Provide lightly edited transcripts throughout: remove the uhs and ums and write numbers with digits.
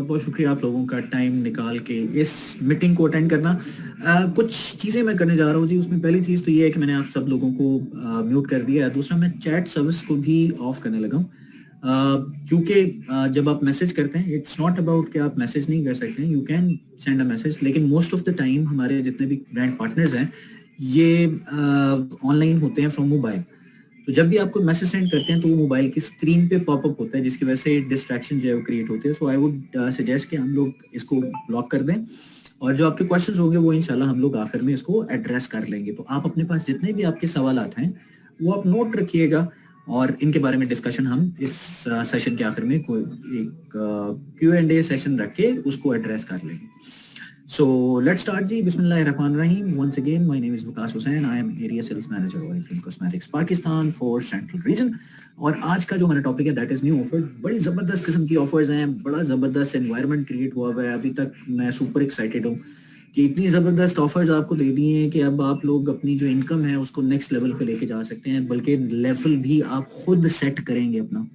बहुत शुक्रिया आप लोगों का टाइम निकाल के इस मीटिंग को अटेंड करना। कुछ चीज़ें मैं करने जा रहा हूँ जी। उसमें पहली चीज़ तो ये है कि मैंने आप सब लोगों को म्यूट कर दिया है। दूसरा, मैं चैट सर्विस को भी ऑफ करने लगा हूँ, क्योंकि जब आप मैसेज करते हैं, इट्स नॉट अबाउट कि आप मैसेज नहीं कर सकते हैं, you can send a message, लेकिन मोस्ट ऑफ द टाइम हमारे जितने भी ब्रांड पार्टनर्स हैं ये ऑनलाइन होते हैं फ्रॉम मोबाइल। तो जब भी आपको मैसेज सेंड करते हैं तो वो मोबाइल की स्क्रीन पे पॉपअप होता है, जिसकी वजह से डिस्ट्रैक्शन जो है वो क्रिएट होते हैं। सो आई वुड सजेस्ट कि हम लोग इसको ब्लॉक कर दें, और जो आपके क्वेश्चंस होंगे वो इंशाल्लाह हम लोग आखिर में इसको एड्रेस कर लेंगे। तो आप अपने पास जितने भी आपके सवालात हैं वो आप नोट रखिएगा, और इनके बारे में डिस्कशन हम इस सेशन के आखिर में कोई एक Q&A सेशन रख के उसको एड्रेस कर लेंगे। So let's start ji. Bismillahirrahmanirrahim. Once again, my name is Vikas Hussain. I am Area Sales Manager Oriflame Cosmetics Pakistan for Central Region. और आज का जो हमारा टॉपिक है दैट इज न्यू ऑफर। बड़ी जबरदस्त किस्म की ऑफर्स हैं, बड़ा जबरदस्त एनवायरनमेंट क्रिएट हुआ हुआ है। अभी तक मैं सुपर एक्साइटेड हूँ कि इतनी जबरदस्त ऑफर्स आपको दे दी हैं कि अब आप लोग अपनी जो इनकम है उसको नेक्स्ट लेवल पे लेके जा सकते हैं, बल्कि लेवल भी आप खुद सेट करेंगे अपना,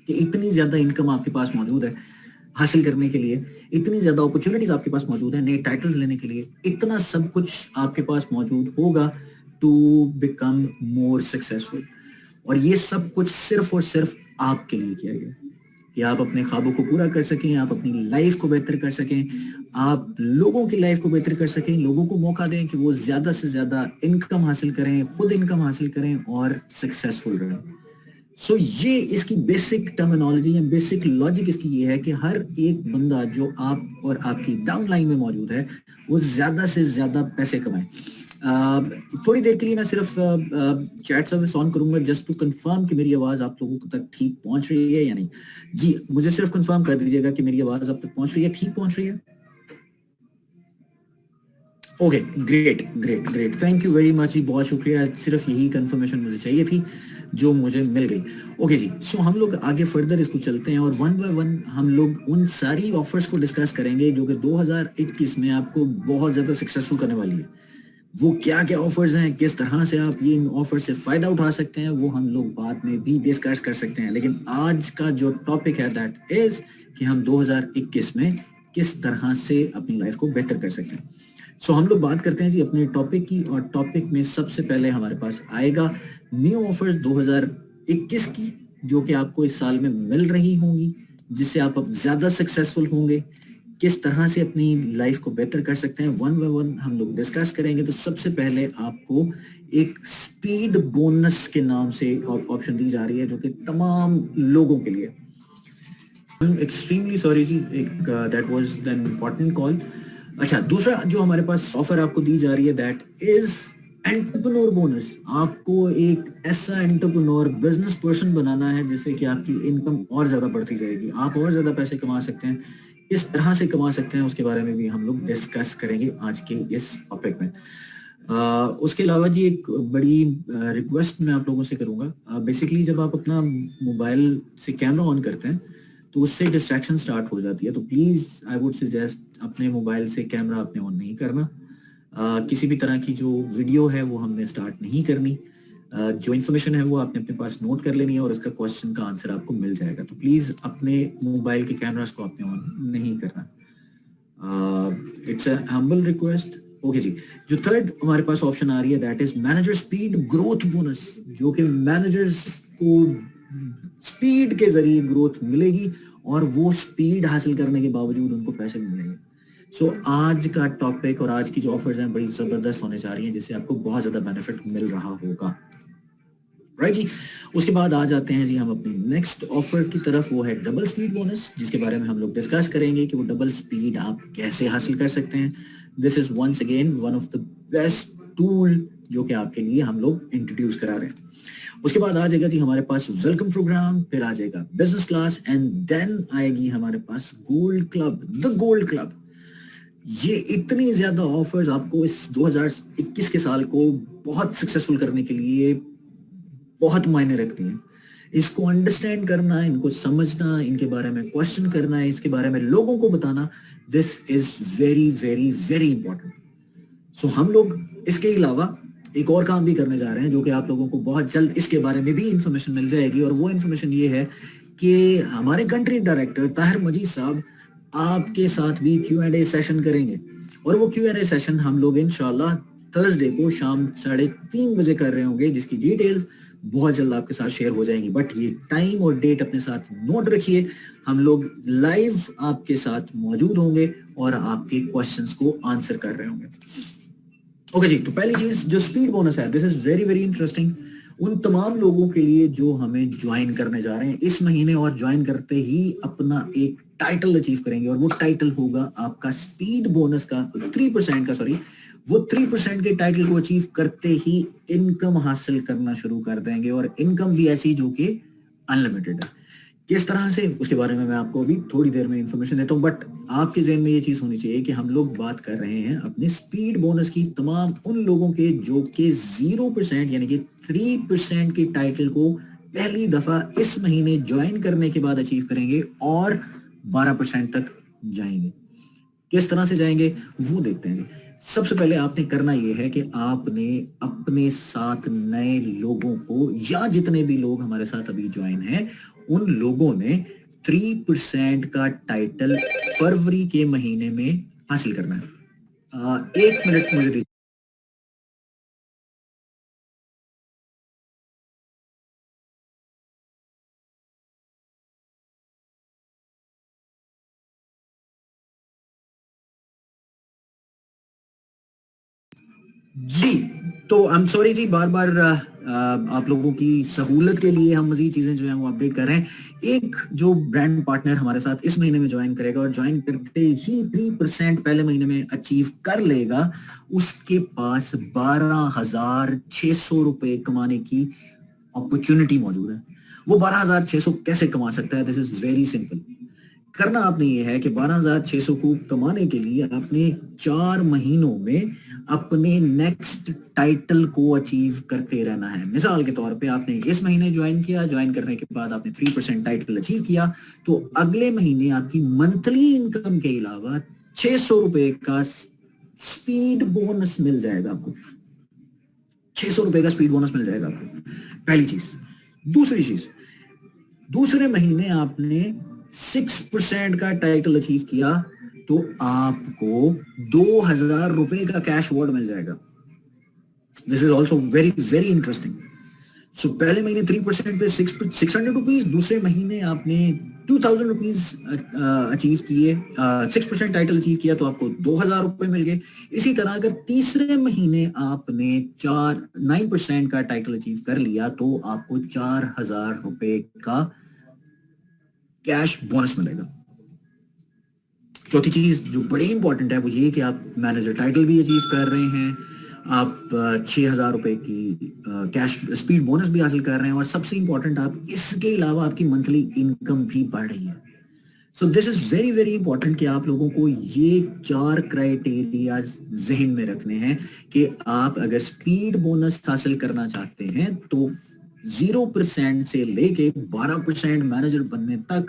कि इतनी ज्यादा इनकम आपके पास मौजूद है हासिल करने के लिए, इतनी ज्यादा अपॉर्चुनिटीज आपके पास मौजूद है नए टाइटल्स लेने के लिए, इतना सब कुछ आपके पास मौजूद होगा टू बिकम मोर सक्सेसफुल। और ये सब कुछ सिर्फ और सिर्फ आपके लिए किया गया कि आप अपने ख्वाबों को पूरा कर सकें, आप अपनी लाइफ को बेहतर कर सकें, आप लोगों की लाइफ को बेहतर कर सकें, लोगों को मौका दें कि वो ज्यादा से ज्यादा इनकम हासिल करें, खुद इनकम हासिल करें और सक्सेसफुल रहें। सो ये इसकी बेसिक टर्मिनोलॉजी या बेसिक लॉजिक इसकी ये है कि हर एक बंदा जो आप और आपकी डाउन लाइन में मौजूद है वो ज्यादा से ज्यादा पैसे कमाए। थोड़ी देर के लिए मैं सिर्फ चैट सर्विस ऑन करूंगा जस्ट टू कंफर्म कि मेरी आवाज आप लोगों तक ठीक पहुंच रही है या नहीं। जी मुझे सिर्फ कंफर्म कर दीजिएगा कि मेरी आवाज आप तक पहुंच रही है, ठीक पहुंच रही है। Okay, great great great, thank you very much ji, बहुत शुक्रिया। सिर्फ यही कंफर्मेशन मुझे चाहिए थी जो मुझे मिल गई। ओके जी, सो हम लोग आगे फर्दर इसको चलते हैं और वन बाय वन हम लोग उन सारी ऑफर्स को डिस्कस करेंगे जो कि 2021 में आपको बहुत ज्यादा सक्सेसफुल करने वाली है। वो क्या क्या ऑफर्स हैं, किस तरह से आप ये ऑफर से फायदा उठा सकते हैं, वो हम लोग बाद में भी डिस्कस कर सकते हैं। लेकिन आज का जो टॉपिक है दैट इज कि हम 2021 में किस तरह से अपनी लाइफ को बेहतर कर सकते हैं। सो हम लोग बात करते हैं जी अपने टॉपिक की, और टॉपिक में सबसे पहले हमारे पास आएगा न्यू ऑफर्स 2021 की, जो कि आपको इस साल में मिल रही होंगी, जिससे आप अब ज्यादा सक्सेसफुल होंगे, किस तरह से अपनी लाइफ को बेहतर कर सकते हैं, वन बाय वन हम लोग डिस्कस करेंगे। तो सबसे पहले आपको एक स्पीड बोनस के नाम से ऑप्शन दी जा रही है जो कि तमाम लोगों के लिए। एक्सट्रीमली सॉरी जी, that was the important call. अच्छा, दूसरा जो हमारे पास ऑफर आपको दी जा रही है दैट इज एंटरप्रेन्योर बोनस। आपको एक ऐसा एंटरप्रेन्योर बिजनेस पर्सन बनाना है जिससे कि आपकी इनकम और ज्यादा बढ़ती जाएगी, आप और ज्यादा पैसे कमा सकते हैं। किस तरह से कमा सकते हैं उसके बारे में भी हम लोग डिस्कस करेंगे आज के इस टॉपिक में। उसके अलावा जी एक बड़ी रिक्वेस्ट मैं आप लोगों से करूंगा। बेसिकली जब आप अपना मोबाइल से कैमरा ऑन करते हैं तो उससे डिस्ट्रैक्शन स्टार्ट हो जाती है, तो प्लीज आई वुड सजेस्ट अपने मोबाइल से कैमरा आपने ऑन नहीं करना। किसी भी तरह की जो वीडियो है वो हमने स्टार्ट नहीं करनी। जो इन्फॉर्मेशन है वो आपने अपने पास नोट कर लेनी है और उसका क्वेश्चन का आंसर आपको मिल जाएगा। तो प्लीज अपने मोबाइल के कैमरास को आपने ऑन नहीं करना। It's a humble request. Okay जी, जो थर्ड हमारे पास ऑप्शन आ रही है that is manager speed growth bonus, जो कि मैनेजर्स को स्पीड के जरिए ग्रोथ मिलेगी और वो स्पीड हासिल करने के बावजूद उनको पैसे मिलेंगे। सो आज का टॉपिक और आज की जो ऑफर्स हैं बड़ी जबरदस्त होने जा रही हैं, जिससे आपको बहुत ज्यादा बेनिफिट मिल रहा होगा। राइट जी, उसके बाद आ जाते हैं जी हम अपनी नेक्स्ट ऑफर की तरफ, वो है डबल स्पीड बोनस, जिसके बारे में हम लोग डिस्कस करेंगे कि वो डबल स्पीड आप कैसे हासिल कर सकते हैं। This is once again one of the best tool जो कि आपके लिए हम लोग इंट्रोड्यूस करा रहे हैं। उसके बाद आ जाएगा जी हमारे पास वेलकम प्रोग्राम, फिर आ जाएगा बिजनेस क्लास, एंड देन आएगी हमारे पास gold club, the gold club. ये इतनी ज्यादा ऑफर्स आपको इस 2021 के साल को बहुत सक्सेसफुल करने के लिए बहुत मायने रखती हैं। इसको अंडरस्टैंड करना, इनको समझना, इनके बारे में क्वेश्चन करना, इसके बारे में लोगों को बताना, this is very very very important. So हम लोग इसके अलावा एक और काम भी करने जा रहे हैं जो कि आप लोगों को बहुत जल्द इसके बारे में भी इंफॉर्मेशन मिल जाएगी, और वो इंफॉर्मेशन ये है कि हमारे कंट्री डायरेक्टर ताहिर मजीद साहब आपके साथ भी Q&A सेशन करेंगे, और वो Q&A सेशन हम लोग इंशाल्लाह थर्सडे को शाम 3:30 बजे कर रहे होंगे, जिसकी डिटेल्स बहुत जल्द आपके साथ शेयर हो जाएंगी। बट ये टाइम और डेट अपने साथ नोट रखिए, हम लोग लाइव आपके साथ मौजूद होंगे और आपके क्वेश्चंस को आंसर कर रहे होंगे। ओके जी, तो पहली चीज जो स्पीड बोनस है, this is very very interesting उन तमाम लोगों के लिए जो हमें ज्वाइन करने जा रहे हैं इस महीने, और ज्वाइन करते ही अपना एक टाइटल अचीव करेंगे, और वो टाइटल होगा आपका स्पीड बोनस का 3% का, सॉरी, वो 3% के टाइटल को अचीव करते ही इनकम हासिल करना शुरू कर देंगे, और इनकम भी ऐसी जो कि अनलिमिटेड है। किस तरह से, उसके बारे में मैं आपको अभी थोड़ी देर में इंफॉर्मेशन देता हूं, बट आपके जहन में ये चीज होनी चाहिए कि हम लोग बात कर रहे हैं अपने स्पीड बोनस की तमाम उन लोगों के जो कि 0% यानी कि 3% के टाइटल को पहली दफा इस महीने ज्वाइन करने के बाद अचीव करेंगे और 12% तक जाएंगे। किस तरह से जाएंगे वो देखते हैं। सबसे पहले आपने करना यह है कि आपने अपने साथ नए लोगों को, या जितने भी लोग हमारे साथ अभी ज्वाइन हैं, उन लोगों ने 3% का टाइटल फरवरी के महीने में हासिल करना है। 1 मिनट मुझे दीजिए। जी, तो आई एम सॉरी जी, बार बार आप लोगों की सहूलत के लिए हम मजीद चीजें जो है वो अपडेट कर रहे हैं। एक जो ब्रांड पार्टनर हमारे साथ इस महीने में ज्वाइन करेगा और ज्वाइन करते ही 3% पहले महीने में अचीव कर लेगा, उसके पास 12,600 रुपए कमाने की अपॉर्चुनिटी मौजूद है। वो 12,600 कैसे कमा सकता है? This is very simple. करना आपने ये है कि 12,600 को कमाने के लिए आपने 4 महीनों में अपने नेक्स्ट टाइटल को अचीव करते रहना है। मिसाल के तौर पे आपने इस महीने ज्वाइन किया, ज्वाइन करने के बाद आपने 3% टाइटल अचीव किया, तो अगले महीने आपकी मंथली इनकम के अलावा 600 रुपए का स्पीड बोनस मिल जाएगा आपको। 600 रुपए का स्पीड बोनस मिल जाएगा आपको, पहली चीज। दूसरी चीज, दूसरे महीने आपने 6% का टाइटल अचीव किया तो आपको 2,000 रुपए का कैश अवार्ड मिल जाएगा। This is also very very interesting. So पहले महीने 3% पे 600 रुपीज, दूसरे महीने आपने 2,000 रुपीज अचीव किए, 6% टाइटल अचीव किया तो आपको 2,000 रुपए मिल गए। इसी तरह अगर तीसरे महीने आपने 9% का टाइटल अचीव कर लिया तो आपको 4,000 रुपए का कैश बोनस मिलेगा। चौथी चीज जो बड़ी इंपॉर्टेंट है वो ये कि आप मैनेजर टाइटल भी अचीव कर रहे हैं, आप 6,000 रुपए की कैश स्पीड बोनस भी हासिल कर रहे हैं, और सबसे इंपॉर्टेंट आप इसके अलावा आपकी मंथली इनकम भी बढ़ रही है। सो this is very very important कि आप लोगों को ये 4 क्राइटेरिया जहन में रखने हैं कि आप अगर स्पीड बोनस हासिल करना चाहते हैं तो 0% से लेके 12% मैनेजर बनने तक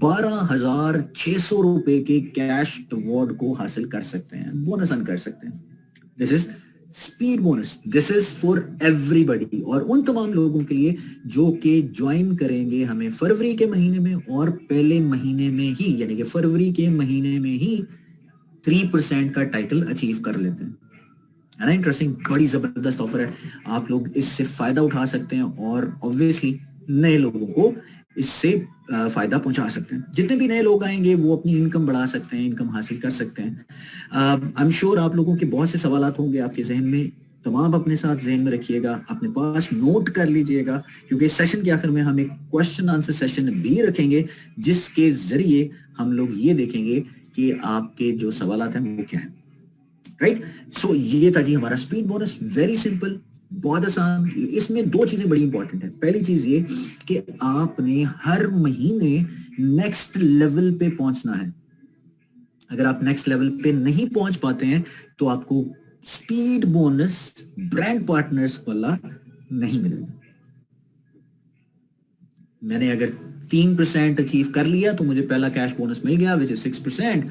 12,600 रुपए के कैश अवार्ड को हासिल कर सकते हैं, बोनस अर्न कर सकते हैं। This is speed bonus, this is for everybody, और उन तमाम लोगों के लिए जो कि ज्वाइन करेंगे हमें फरवरी के महीने में, और पहले महीने में ही यानी कि फरवरी के महीने में ही 3% का टाइटल अचीव कर लेते हैं। है ना इंटरेस्टिंग? बड़ी जबरदस्त ऑफर है, आप लोग इससे फायदा उठा सकते हैं और ऑब्वियसली नए लोगों को इससे फायदा पहुंचा सकते हैं। जितने भी नए लोग आएंगे वो अपनी इनकम बढ़ा सकते हैं, इनकम हासिल कर सकते हैं। आई एम श्योर आप लोगों के बहुत से सवालात होंगे आपके जहन में, तमाम अपने साथ जहन में रखिएगा, अपने पास नोट कर लीजिएगा, क्योंकि इस सेशन के आखिर में हम एक क्वेश्चन आंसर सेशन भी रखेंगे जिसके जरिए हम लोग ये देखेंगे कि आपके जो सवालात हैं वो क्या है। राइट? सो ये था जी हमारा स्पीड बोनस, वेरी सिंपल, बहुत आसान। इसमें 2 चीजें बड़ी इंपॉर्टेंट है। पहली चीज ये कि आपने हर महीने नेक्स्ट लेवल पे पहुंचना है। अगर आप नेक्स्ट लेवल पे नहीं पहुंच पाते हैं तो आपको स्पीड बोनस ब्रांड पार्टनर्स वाला नहीं मिलेगा। मैंने अगर 3% अचीव कर लिया तो मुझे पहला कैश बोनस मिल गया विच इज 6%,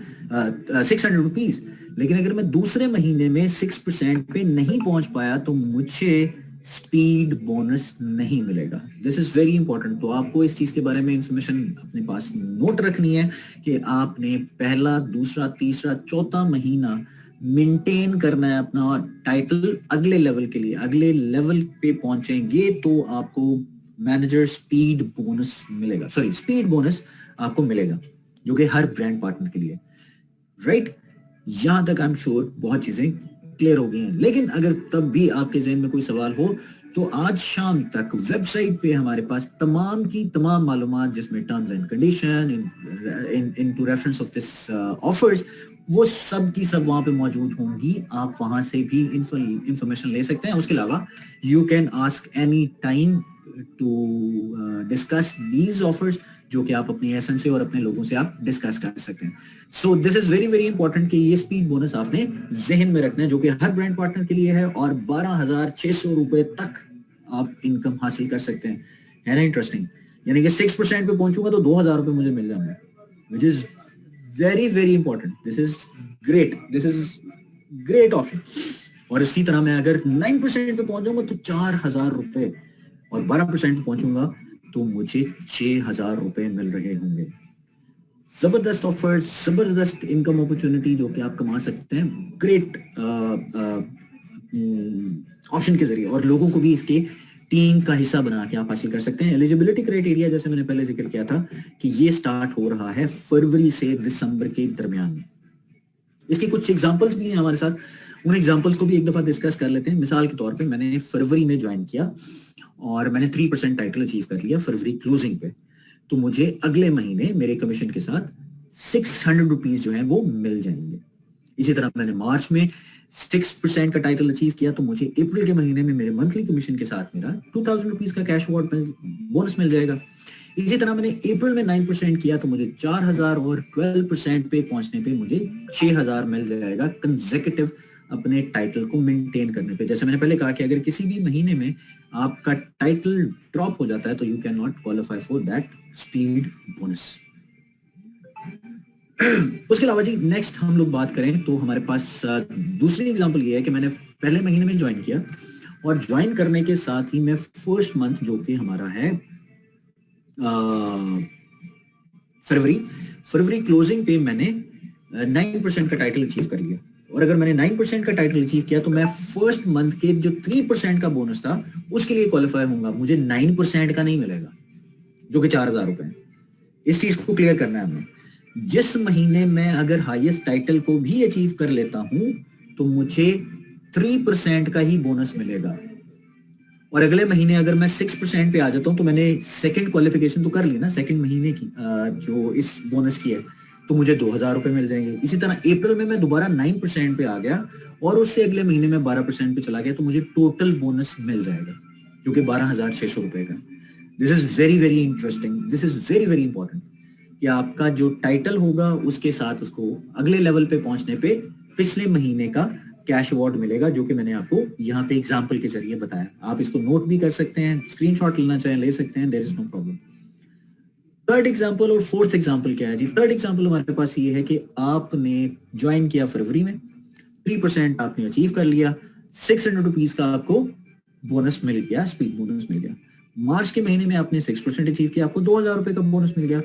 600 रुपीज। लेकिन अगर मैं दूसरे महीने में 6% पे नहीं पहुंच पाया तो मुझे स्पीड बोनस नहीं मिलेगा। This is very important. तो आपको इस चीज के बारे में इंफॉर्मेशन अपने पास नोट रखनी है कि आपने पहला, दूसरा, तीसरा, चौथा महीना मेंटेन करना है अपना टाइटल अगले लेवल के लिए। अगले लेवल पे पहुंचेंगे तो आपको मैनेजर स्पीड बोनस मिलेगा, सॉरी स्पीड बोनस आपको मिलेगा, जो कि हर ब्रांड पार्टनर के लिए, राइट। यहां तक आई एम श्योर बहुत चीजें क्लियर हो गई हैं। लेकिन अगर तब भी आपके जहन में कोई सवाल हो तो आज शाम तक वेबसाइट पे हमारे पास तमाम की तमाम मालूमात, जिसमें terms and condition into reference of this offers, वो सब की सब वहां पे मौजूद होंगी। आप वहां से भी इंफॉर्मेशन ले सकते हैं। उसके अलावा you can ask any time to discuss these offers, जो कि आप अपनी एसेंस से और अपने लोगों से आप डिस्कस कर सकते हैं। सो this is very very important कि ये स्पीड बोनस आपने जहन में रखना है, जो कि हर ब्रांड पार्टनर के लिए है, और 12,600 रुपए तक आप इनकम हासिल कर सकते हैं। है ना इंटरेस्टिंग? यानी कि 6% पे पहुंचूंगा तो 2,000 रुपए मुझे मिल जाएंगे, which is very very important. This is great, this is great option. और इसी तरह मैं अगर 9% पे पहुंच जाऊंगा तो 4,000 रुपए, और 12% पे पहुंचूंगा तो मुझे 6,000 रुपए मिल रहे होंगे। जबरदस्त ऑफर, जबरदस्त इनकम अपॉर्चुनिटी जो कि आप कमा सकते हैं ग्रेट ऑप्शन के जरिए, और लोगों को भी इसके टीम का हिस्सा बना के आप हासिल कर सकते हैं। एलिजिबिलिटी क्राइटेरिया जैसे मैंने पहले जिक्र किया था कि ये स्टार्ट हो रहा है फरवरी से दिसंबर के दरमियान में। इसके कुछ एग्जांपल्स भी हैं हमारे साथ, उन एग्जांपल्स को भी एक दफा डिस्कस कर लेते हैं। मिसाल के तौर पे मैंने फरवरी में ज्वाइन किया और मैंने 3% टाइटल अचीव कर लिया फरवरी क्लोजिंग पे, तो मुझे अगले महीने मेरे कमीशन के साथ 600 रुपीज जो है वो मिल जाएंगे। इसी तरह मैंने मार्च में 6% का टाइटल अचीव किया, तो मुझे अप्रैल के महीने में मेरे मंथली कमीशन के साथ मेरा 2,000 रुपीज का कैश अवार्ड बोनस मिल जाएगा। इसी तरह मैंने अप्रैल में 9% किया तो मुझे 4,000, और 12% पे पहुंचने पे मुझे 6,000 मिल जाएगा कंसेक्यूटिव अपने टाइटल को मेंटेन करने पे। जैसे मैंने पहले कहा कि अगर किसी भी महीने में आपका टाइटल ड्रॉप हो जाता है तो you can not qualify for that speed bonus. उसके अलावा जी नेक्स्ट हम लोग बात करें तो हमारे पास दूसरी एग्जांपल ये है कि मैंने पहले महीने में ज्वाइन किया, और ज्वाइन करने के साथ ही मैं फर्स्ट मंथ जो कि हमारा है फरवरी क्लोजिंग पे मैंने 9% का टाइटल अचीव कर लिया। और अगर मैंने 9% का टाइटल अचीव किया तो मैं फर्स्ट मंथ के जो 3% का बोनस था उसके लिए क्वालिफाई होऊंगा। मुझे 9% का नहीं मिलेगा, जो कि 4,000 रुपए है। इस चीज को क्लियर करना है हमें। जिस महीने में अगर हाईएस्ट टाइटल को भी अचीव कर लेता हूं तो मुझे 3% का ही बोनस मिलेगा, और अगले महीने अगर मैं 6% पे आ जाता हूं तो मैंने सेकंड क्वालिफिकेशन तो कर ली ना, सेकंड महीने की जो इस बोनस की है, तो मुझे 2,000 रुपए मिल जाएंगे। इसी तरह अप्रैल में मैं दोबारा 9% पे आ गया और उससे अगले महीने में 12% पे चला गया, तो मुझे टोटल बोनस मिल जाएगा जो कि 12,600 रुपए का। This is very very interesting, this is very very important कि आपका जो टाइटल होगा उसके साथ उसको अगले लेवल पे पहुंचने पे पिछले महीने का कैश अवार्ड मिलेगा, जो कि मैंने आपको यहाँ पे एग्जाम्पल के जरिए बताया। आप इसको नोट भी कर सकते हैं, स्क्रीनशॉट लेना चाहें ले सकते हैं, there is no problem. Third example और फोर्थ एग्जाम्पल क्या है जी? थर्ड एग्जाम्पल हमारे पास ये है कि आपने ज्वाइन किया फरवरी में, 3% आपने अचीव कर लिया, 600 रुपीज का आपको बोनस मिल गया, स्पीड बोनस मिल गया। मार्च के महीने में आपने 6% अचीव किया, आपको 2,000 रुपए का बोनस मिल गया।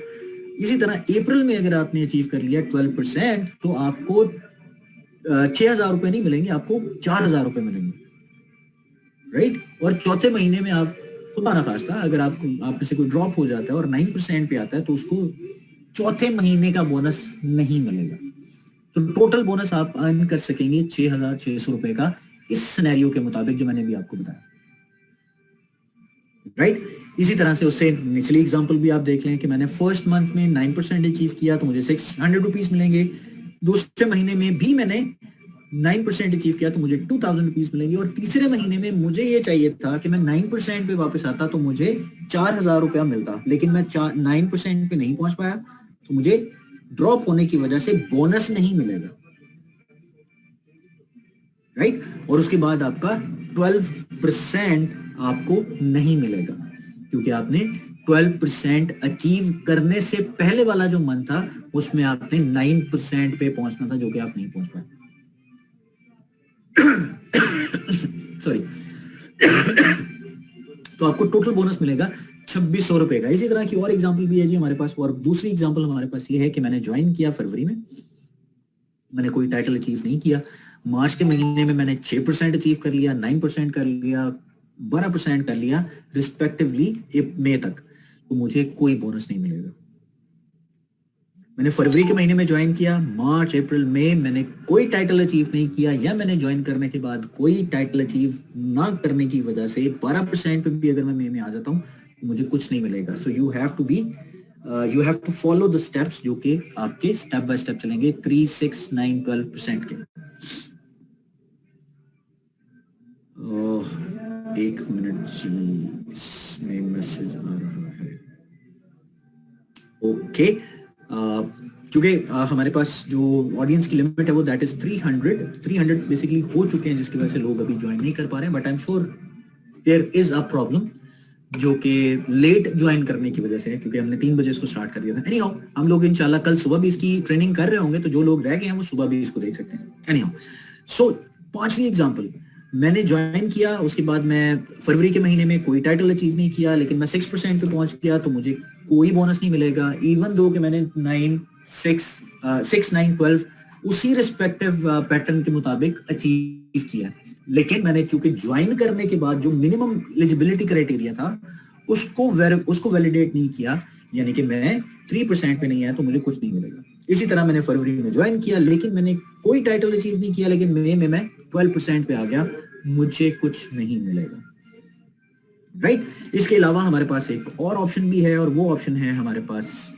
इसी तरह अप्रैल में अगर आपने अचीव कर लिया 12%, तो आपको 6,000 रुपए नहीं मिलेंगे, आपको 4,000 रुपए मिलेंगे, राइट। और चौथे महीने में आप खुदा ना खास्ता अगर आप में से कोई ड्रॉप हो जाता है और 9% पे आता है तो उसको चौथे महीने का बोनस नहीं मिलेगा। तो टोटल बोनस आप अर्न कर सकेंगे 6,600 रुपए का, इस सिनेरियो के मुताबिक जो मैंने भी आपको बताया, राइट। इसी तरह से उससे निचली एग्जांपल भी आप देख लें कि मैंने फर्स्ट मंथ में 9% अचीव किया तो मुझे 600 रुपीज मिलेंगे। दूसरे महीने में भी मैंने 9% अचीव किया तो मुझे 2,000 रुपीज मिलेंगे, और तीसरे महीने में मुझे ये चाहिए था कि मैं 9% पे वापस आता तो मुझे 4,000 रुपया मिलता, लेकिन मैं 9% पे नहीं पहुंच पाया तो मुझे ड्रॉप होने की वजह से बोनस नहीं मिलेगा, राइट। और उसके बाद आपका 12% आपको नहीं मिलेगा, क्योंकि आपने 12% अचीव करने से पहले वाला जो मंथ था उसमें आपने 9% पे पहुंचना था, जो कि आप नहीं पहुंच पाए। सॉरी। तो आपको टोटल बोनस मिलेगा 2600 रुपए का। इसी तरह की और एग्जांपल भी है जी हमारे पास। और दूसरी एग्जांपल हमारे पास ये है कि मैंने ज्वाइन किया फरवरी में, मैंने कोई टाइटल अचीव नहीं किया। मार्च के महीने में मैंने 6% अचीव कर लिया, 9% कर लिया, 12% कर लिया रिस्पेक्टिवली मई तक, तो मुझे कोई बोनस नहीं मिलेगा। मैंने फरवरी के महीने में ज्वाइन किया, मार्च अप्रैल मई मैंने कोई टाइटल अचीव नहीं किया, या मैंने ज्वाइन करने के बाद कोई टाइटल अचीव ना करने की वजह से 12% पे भी अगर मैं मई में आ जाता हूँ तो मुझे कुछ नहीं मिलेगा। So you have to follow the steps जो कि आपके स्टेप बाय स्टेप चलेंगे 3, 6, 9, 12% के। एक मिनट जी, इसमें मैसेज आ रहा है। ओके, चूंकि हमारे पास जो ऑडियंस की लिमिट है वो दैट इज 300 बेसिकली हो चुके हैं, जिसकी वजह से लोग अभी ज्वाइन नहीं कर पा रहे हैं। But I am sure there is a problem जो कि लेट ज्वाइन करने की वजह से है, क्योंकि हमने 3 बजे इसको स्टार्ट कर दिया था। एनीहाउ हम लोग इंशाल्लाह कल सुबह भी इसकी ट्रेनिंग कर रहे होंगे, तो जो लोग रह गए हैं वो सुबह भी इसको देख सकते हैं। एनीहाउ सो 5वीं एग्जांपल, मैंने ज्वाइन किया, उसके बाद मैं फरवरी के महीने में कोई टाइटल अचीव नहीं किया, लेकिन मैं 6% पे पहुंच गया, तो मुझे कोई बोनस नहीं मिलेगा। इवन दो कि मैंने 6, 9, 12 उसी रिस्पेक्टिव पैटर्न के मुताबिक अचीव किया, लेकिन मैंने चूंकि ज्वाइन करने के बाद जो मिनिमम एलिजिबिलिटी क्राइटेरिया था उसको वैलिडेट नहीं किया, यानी कि मैं 3% पे नहीं आया, तो मुझे कुछ नहीं मिलेगा। इसी तरह मैंने फरवरी में ज्वाइन किया, लेकिन मैंने कोई टाइटल अचीव नहीं किया, लेकिन मई में मैं 12% पे आ गया, मुझे कुछ नहीं मिलेगा। राइट? इसके अलावा हमारे पास एक और ऑप्शन भी है, और वो ऑप्शन है हमारे पास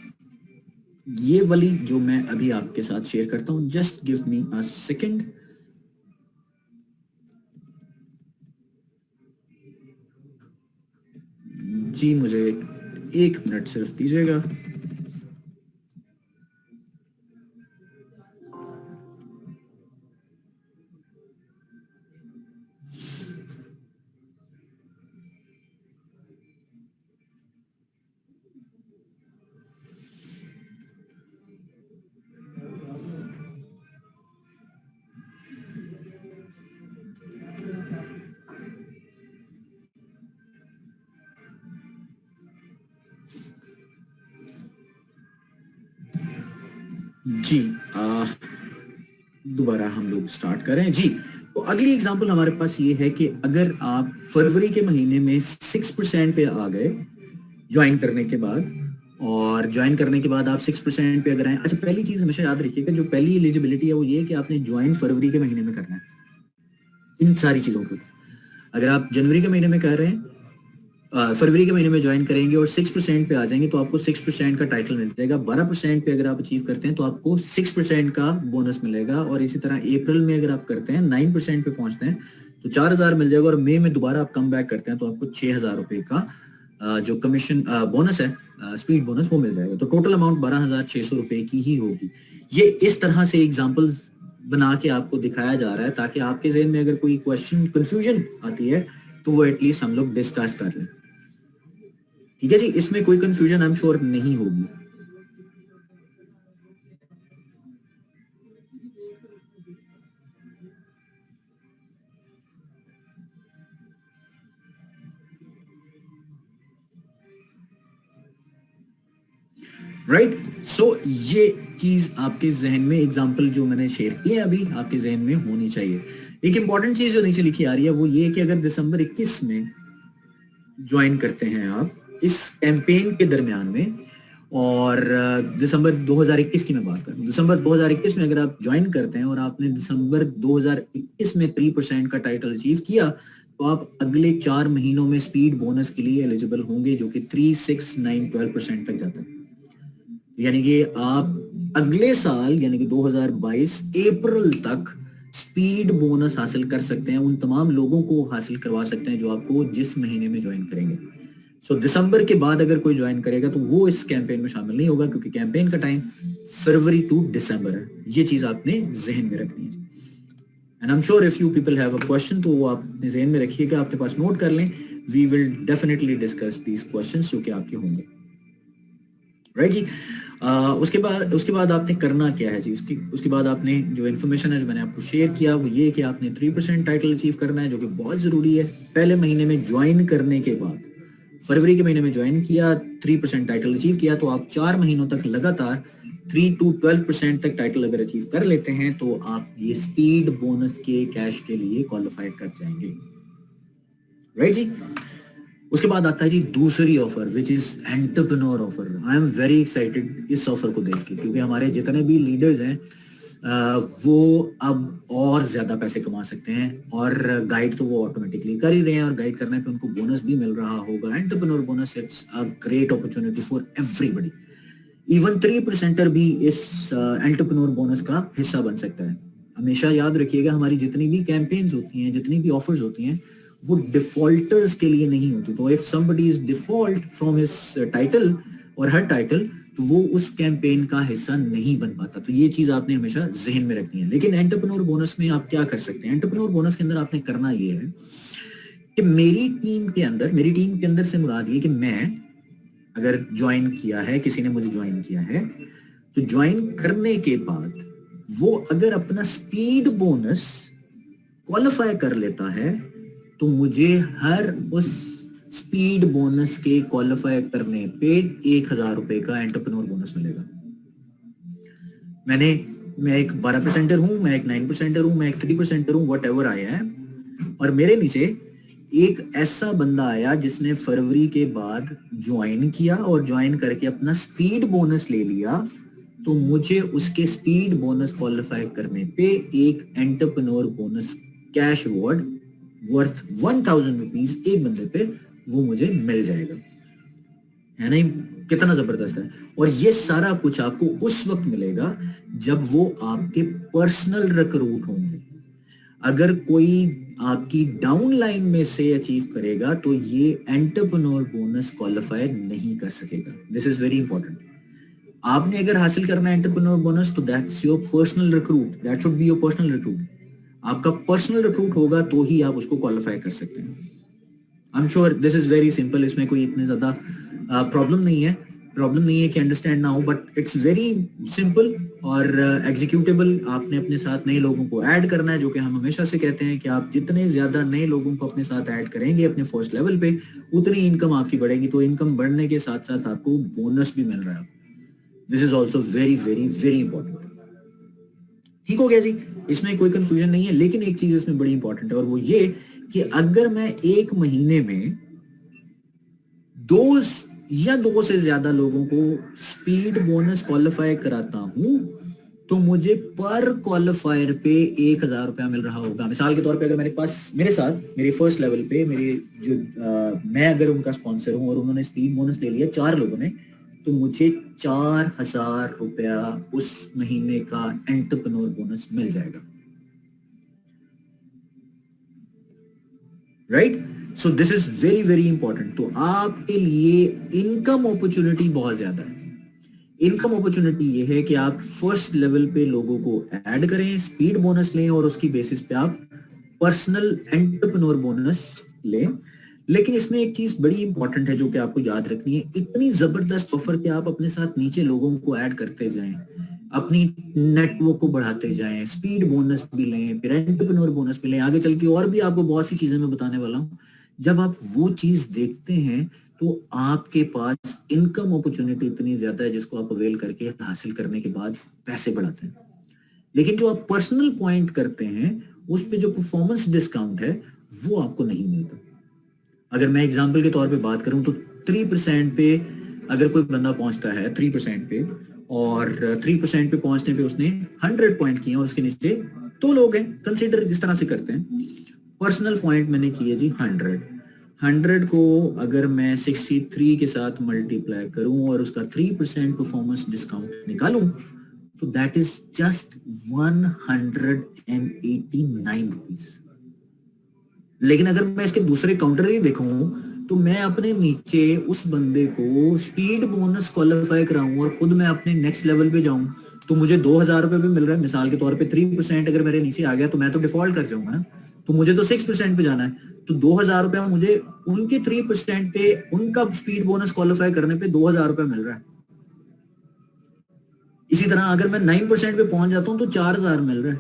ये वाली जो मैं अभी आपके साथ शेयर करता हूं। Just give me a second. जी मुझे 1 मिनट सिर्फ दीजिएगा। जी दोबारा हम लोग स्टार्ट करें जी। तो अगली एग्जांपल हमारे पास ये है कि अगर आप फरवरी के महीने में 6% पे आ गए ज्वाइन करने के बाद, और ज्वाइन करने के बाद आप 6% पे अगर आए। अच्छा, पहली चीज हमेशा याद रखिएगा, जो पहली एलिजिबिलिटी है वो ये है कि आपने ज्वाइन फरवरी के महीने में करना है। इन सारी चीजों को अगर आप जनवरी के महीने में कर रहे हैं, फरवरी के महीने में ज्वाइन करेंगे और 6% पे आ जाएंगे, तो आपको 6% का टाइटल मिल जाएगा। 12% पे अगर आप अचीव करते हैं तो आपको 6% का बोनस मिलेगा। और इसी तरह अप्रैल में अगर आप करते हैं 9% पे पहुंचते हैं तो 4000 मिल जाएगा। और मई में दोबारा आप कम बैक करते हैं तो आपको 6000 रुपए का जो कमीशन बोनस है, स्पीड बोनस, वो मिल जाएगा। तो टोटल अमाउंट 12600 रुपए की ही होगी। ये इस तरह से एग्जाम्पल्स बना के आपको दिखाया जा रहा है ताकि आपके जहन में अगर कोई क्वेश्चन कंफ्यूजन आती है तो वो एटलीस्ट हम लोग डिस्कस कर लें। ठीक है जी, इसमें कोई कंफ्यूजन आई एम श्योर नहीं होगी। राइट? सो ये चीज आपके जहन में, एग्जांपल जो मैंने शेयर किए अभी, आपके जहन में होनी चाहिए। एक इंपॉर्टेंट चीज जो नीचे लिखी आ रही है वो ये कि अगर दिसंबर 21 में ज्वाइन करते हैं आप इस कैंपेन के दरमियान में, और दिसंबर 2021 की मैं बात करूं, दिसंबर 2021 में अगर आप ज्वाइन करते हैं और आपने दिसंबर 2021 में 3% का टाइटल अचीव किया, तो आप अगले 4 महीनों में स्पीड बोनस के लिए एलिजिबल होंगे, जो कि 3, 6, 9, 12% तक जाता है। यानी कि आप अगले साल यानी कि 2022 अप्रैल तक स्पीड बोनस हासिल कर सकते हैं, उन तमाम लोगों को हासिल करवा सकते हैं जो आपको जिस महीने में ज्वाइन करेंगे। सो दिसंबर के बाद अगर कोई ज्वाइन करेगा तो वो इस कैंपेन में शामिल नहीं होगा, क्योंकि कैंपेन का टाइम फरवरी टू दिसंबर है। ये चीज आपने जहन में रखनी है। And I am sure if you people have a question तो वो आप अपने जहन में रखिएगा, अपने पास नोट कर लें। We will definitely discuss these questions जो कि आपके होंगे। राइट जी। उसके बाद आपने करना क्या है जी, उसके बाद आपने जो इन्फॉर्मेशन है जो मैंने आपको शेयर किया वो ये कि आपने 3% टाइटल अचीव करना है, जो कि बहुत जरूरी है। पहले महीने में ज्वाइन करने के बाद, फरवरी के महीने में ज्वाइन किया, 3% टाइटल अचीव किया, तो आप 4 महीनों तक लगातार 3 to 12% तक टाइटल अगर अचीव कर लेते हैं तो आप ये स्पीड बोनस के कैश के लिए क्वालिफाई कर जाएंगे। राइट जी। उसके बाद आता है जी दूसरी offer, which is entrepreneur offer. I am very excited इस ऑफर को देख के, क्योंकि हमारे जितने भी लीडर्स हैं वो अब और ज्यादा पैसे कमा सकते हैं, और गाइड तो वो ऑटोमेटिकली कर ही रहे हैं, और गाइड करने पे उनको बोनस भी मिल रहा होगा। Entrepreneur bonus, it's a great opportunity for everybody. Even 3%er भी इस एंटरप्रेन्योर बोनस का हिस्सा बन सकता है। हमेशा याद रखिएगा, हमारी जितनी भी कैंपेन्स होती हैं, जितनी भी ऑफर्स होती हैं, वो डिफॉल्टर्स के लिए नहीं होती। तो if somebody is default from his title और हर टाइटल, तो वो उस कैंपेन का हिस्सा नहीं बन पाता। तो ये चीज आपने हमेशा जहन में रखनी है। लेकिन एंटरप्रेन्योर बोनस में आप क्या कर सकते हैं? एंटरप्रेन्योर बोनस के अंदर आपने करना ये है कि मेरी टीम के अंदर से मुराद ये कि मैं अगर ज्वाइन किया है, किसी ने मुझे ज्वाइन किया है, तो ज्वाइन करने के बाद वो अगर अपना स्पीड बोनस क्वालिफाई कर लेता है, तो मुझे हर उस स्पीड बोनस के क्वालिफाई करने पे 1,000 रुपए का एंटरप्रेन्योर बोनस मिलेगा। मैं एक 12%er हूं, मैं एक 9%er हूं, मैं एक 3%er हूं, वट एवर आया है, और मेरे नीचे एक ऐसा बंदा आया जिसने फरवरी के बाद ज्वाइन किया और ज्वाइन करके अपना स्पीड बोनस ले लिया, तो मुझे उसके स्पीड बोनस क्वालिफाई करने पे एक entrepreneur bonus cash award worth 1,000 rupees एक बंदे पे वो मुझे मिल जाएगा। है नहीं? कितना जबरदस्त है। और ये सारा कुछ आपको उस वक्त मिलेगा जब वो आपके पर्सनल रिक्रूट होंगे। अगर कोई आपकी डाउन लाइन में से अचीव करेगा तो ये एंटरप्रेन्योर बोनस क्वालिफाई नहीं कर सकेगा। This is very important. आपने अगर हासिल करना है एंटरप्रेन्योर बोनस, तो that's your personal recruit, that should be your personal recruit. आपका पर्सनल रिक्रूट होगा तो ही आप उसको क्वालिफाई कर सकते हैं। आई am sure this is very simple, इसमें कोई इतने ज्यादा प्रॉब्लम नहीं है कि अंडरस्टैंड ना हो, बट इट्स वेरी सिंपल और एग्जीक्यूटेबल। आपने अपने साथ नए लोगों को ऐड करना है, जो कि हम हमेशा से कहते हैं कि आप जितने ज्यादा नए लोगों को अपने साथ ऐड करेंगे अपने फर्स्ट लेवल पे, उतनी इनकम आपकी बढ़ेगी। तो इनकम बढ़ने के साथ साथ आपको बोनस भी मिल रहा है। This is also very very very important. ठीक हो गया जी, इसमें कोई कंफ्यूजन नहीं है। लेकिन एक चीज इसमें बड़ी इंपॉर्टेंट है, और वो ये कि अगर मैं एक महीने में दो से ज्यादा लोगों को स्पीड बोनस क्वालिफाई कराता हूं, तो मुझे पर क्वालिफायर पे 1,000 रुपया मिल रहा होगा। मिसाल के तौर पे अगर मेरे साथ मेरे फर्स्ट लेवल पे मैं अगर उनका स्पॉन्सर हूं और उन्होंने स्पीड बोनस ले लिया 4 लोगों ने, तो मुझे 4,000 रुपया उस महीने का एंटरप्रेन्योर बोनस मिल जाएगा। Right? So this is very very important. तो आपके लिए इनकम अपॉर्चुनिटी बहुत ज्यादा है। इनकम अपॉर्चुनिटी ये है कि आप फर्स्ट लेवल पे लोगों को ऐड करें, स्पीड बोनस लें, और उसकी बेसिस पे आप पर्सनल एंटरप्रेन्योर बोनस लें। लेकिन इसमें एक चीज बड़ी इंपॉर्टेंट है जो कि आपको याद रखनी है। इतनी जबरदस्त ऑफर कि आप अपने साथ नीचे लोगों को ऐड करते जाएं, अपनी नेटवर्क को बढ़ाते जाएं, स्पीड बोनस भी लें, फिर एंटरप्रेन्योर बोनस भी लें। आगे चल के और भी आपको बहुत सी चीजें मैं बताने वाला हूं। जब आप वो चीज देखते हैं तो आपके पास इनकम अपॉर्चुनिटी इतनी ज्यादा है जिसको आप अवेल करके हासिल करने के बाद पैसे बढ़ाते हैं। लेकिन जो आप पर्सनल पॉइंट करते हैं उस पे जो परफॉर्मेंस डिस्काउंट है वो आपको नहीं मिलता। अगर मैं एग्जांपल के तौर पे बात करूं तो 3% पे अगर कोई बंदा पहुंचता है 3% पे, और 3% पे पहुंचने पे उसने 100 पॉइंट किए और उसके नीचे 2 लोग हैं, कंसीडर जिस तरह से करते हैं। पर्सनल पॉइंट मैंने किए जी 100 को अगर मैं 63 के साथ मल्टीप्लाई करूं और उसका 3% परफॉर्मेंस डिस्काउंट निकालूं, तो दैट इज जस्ट 189 रुपीज। लेकिन अगर मैं इसके दूसरे काउंटर ही देखूं तो मैं अपने नीचे उस बंदे को स्पीड बोनस क्वालिफाई कराऊं और खुद मैं अपने नेक्स्ट लेवल पे जाऊं, तो मुझे 2,000 रुपए भी मिल रहा है। मिसाल के तौर पे 3% अगर मेरे नीचे आ गया तो मैं तो डिफॉल्ट कर जाऊंगा ना, तो मुझे तो 6% पे जाना है। तो 2,000 रुपया मुझे उनके 3% पे, उनका स्पीड बोनस क्वालिफाई करने पे 2,000 रुपया मिल रहा है। इसी तरह अगर मैं 9% पे पहुंच जाता हूँ तो 4,000 मिल रहा है,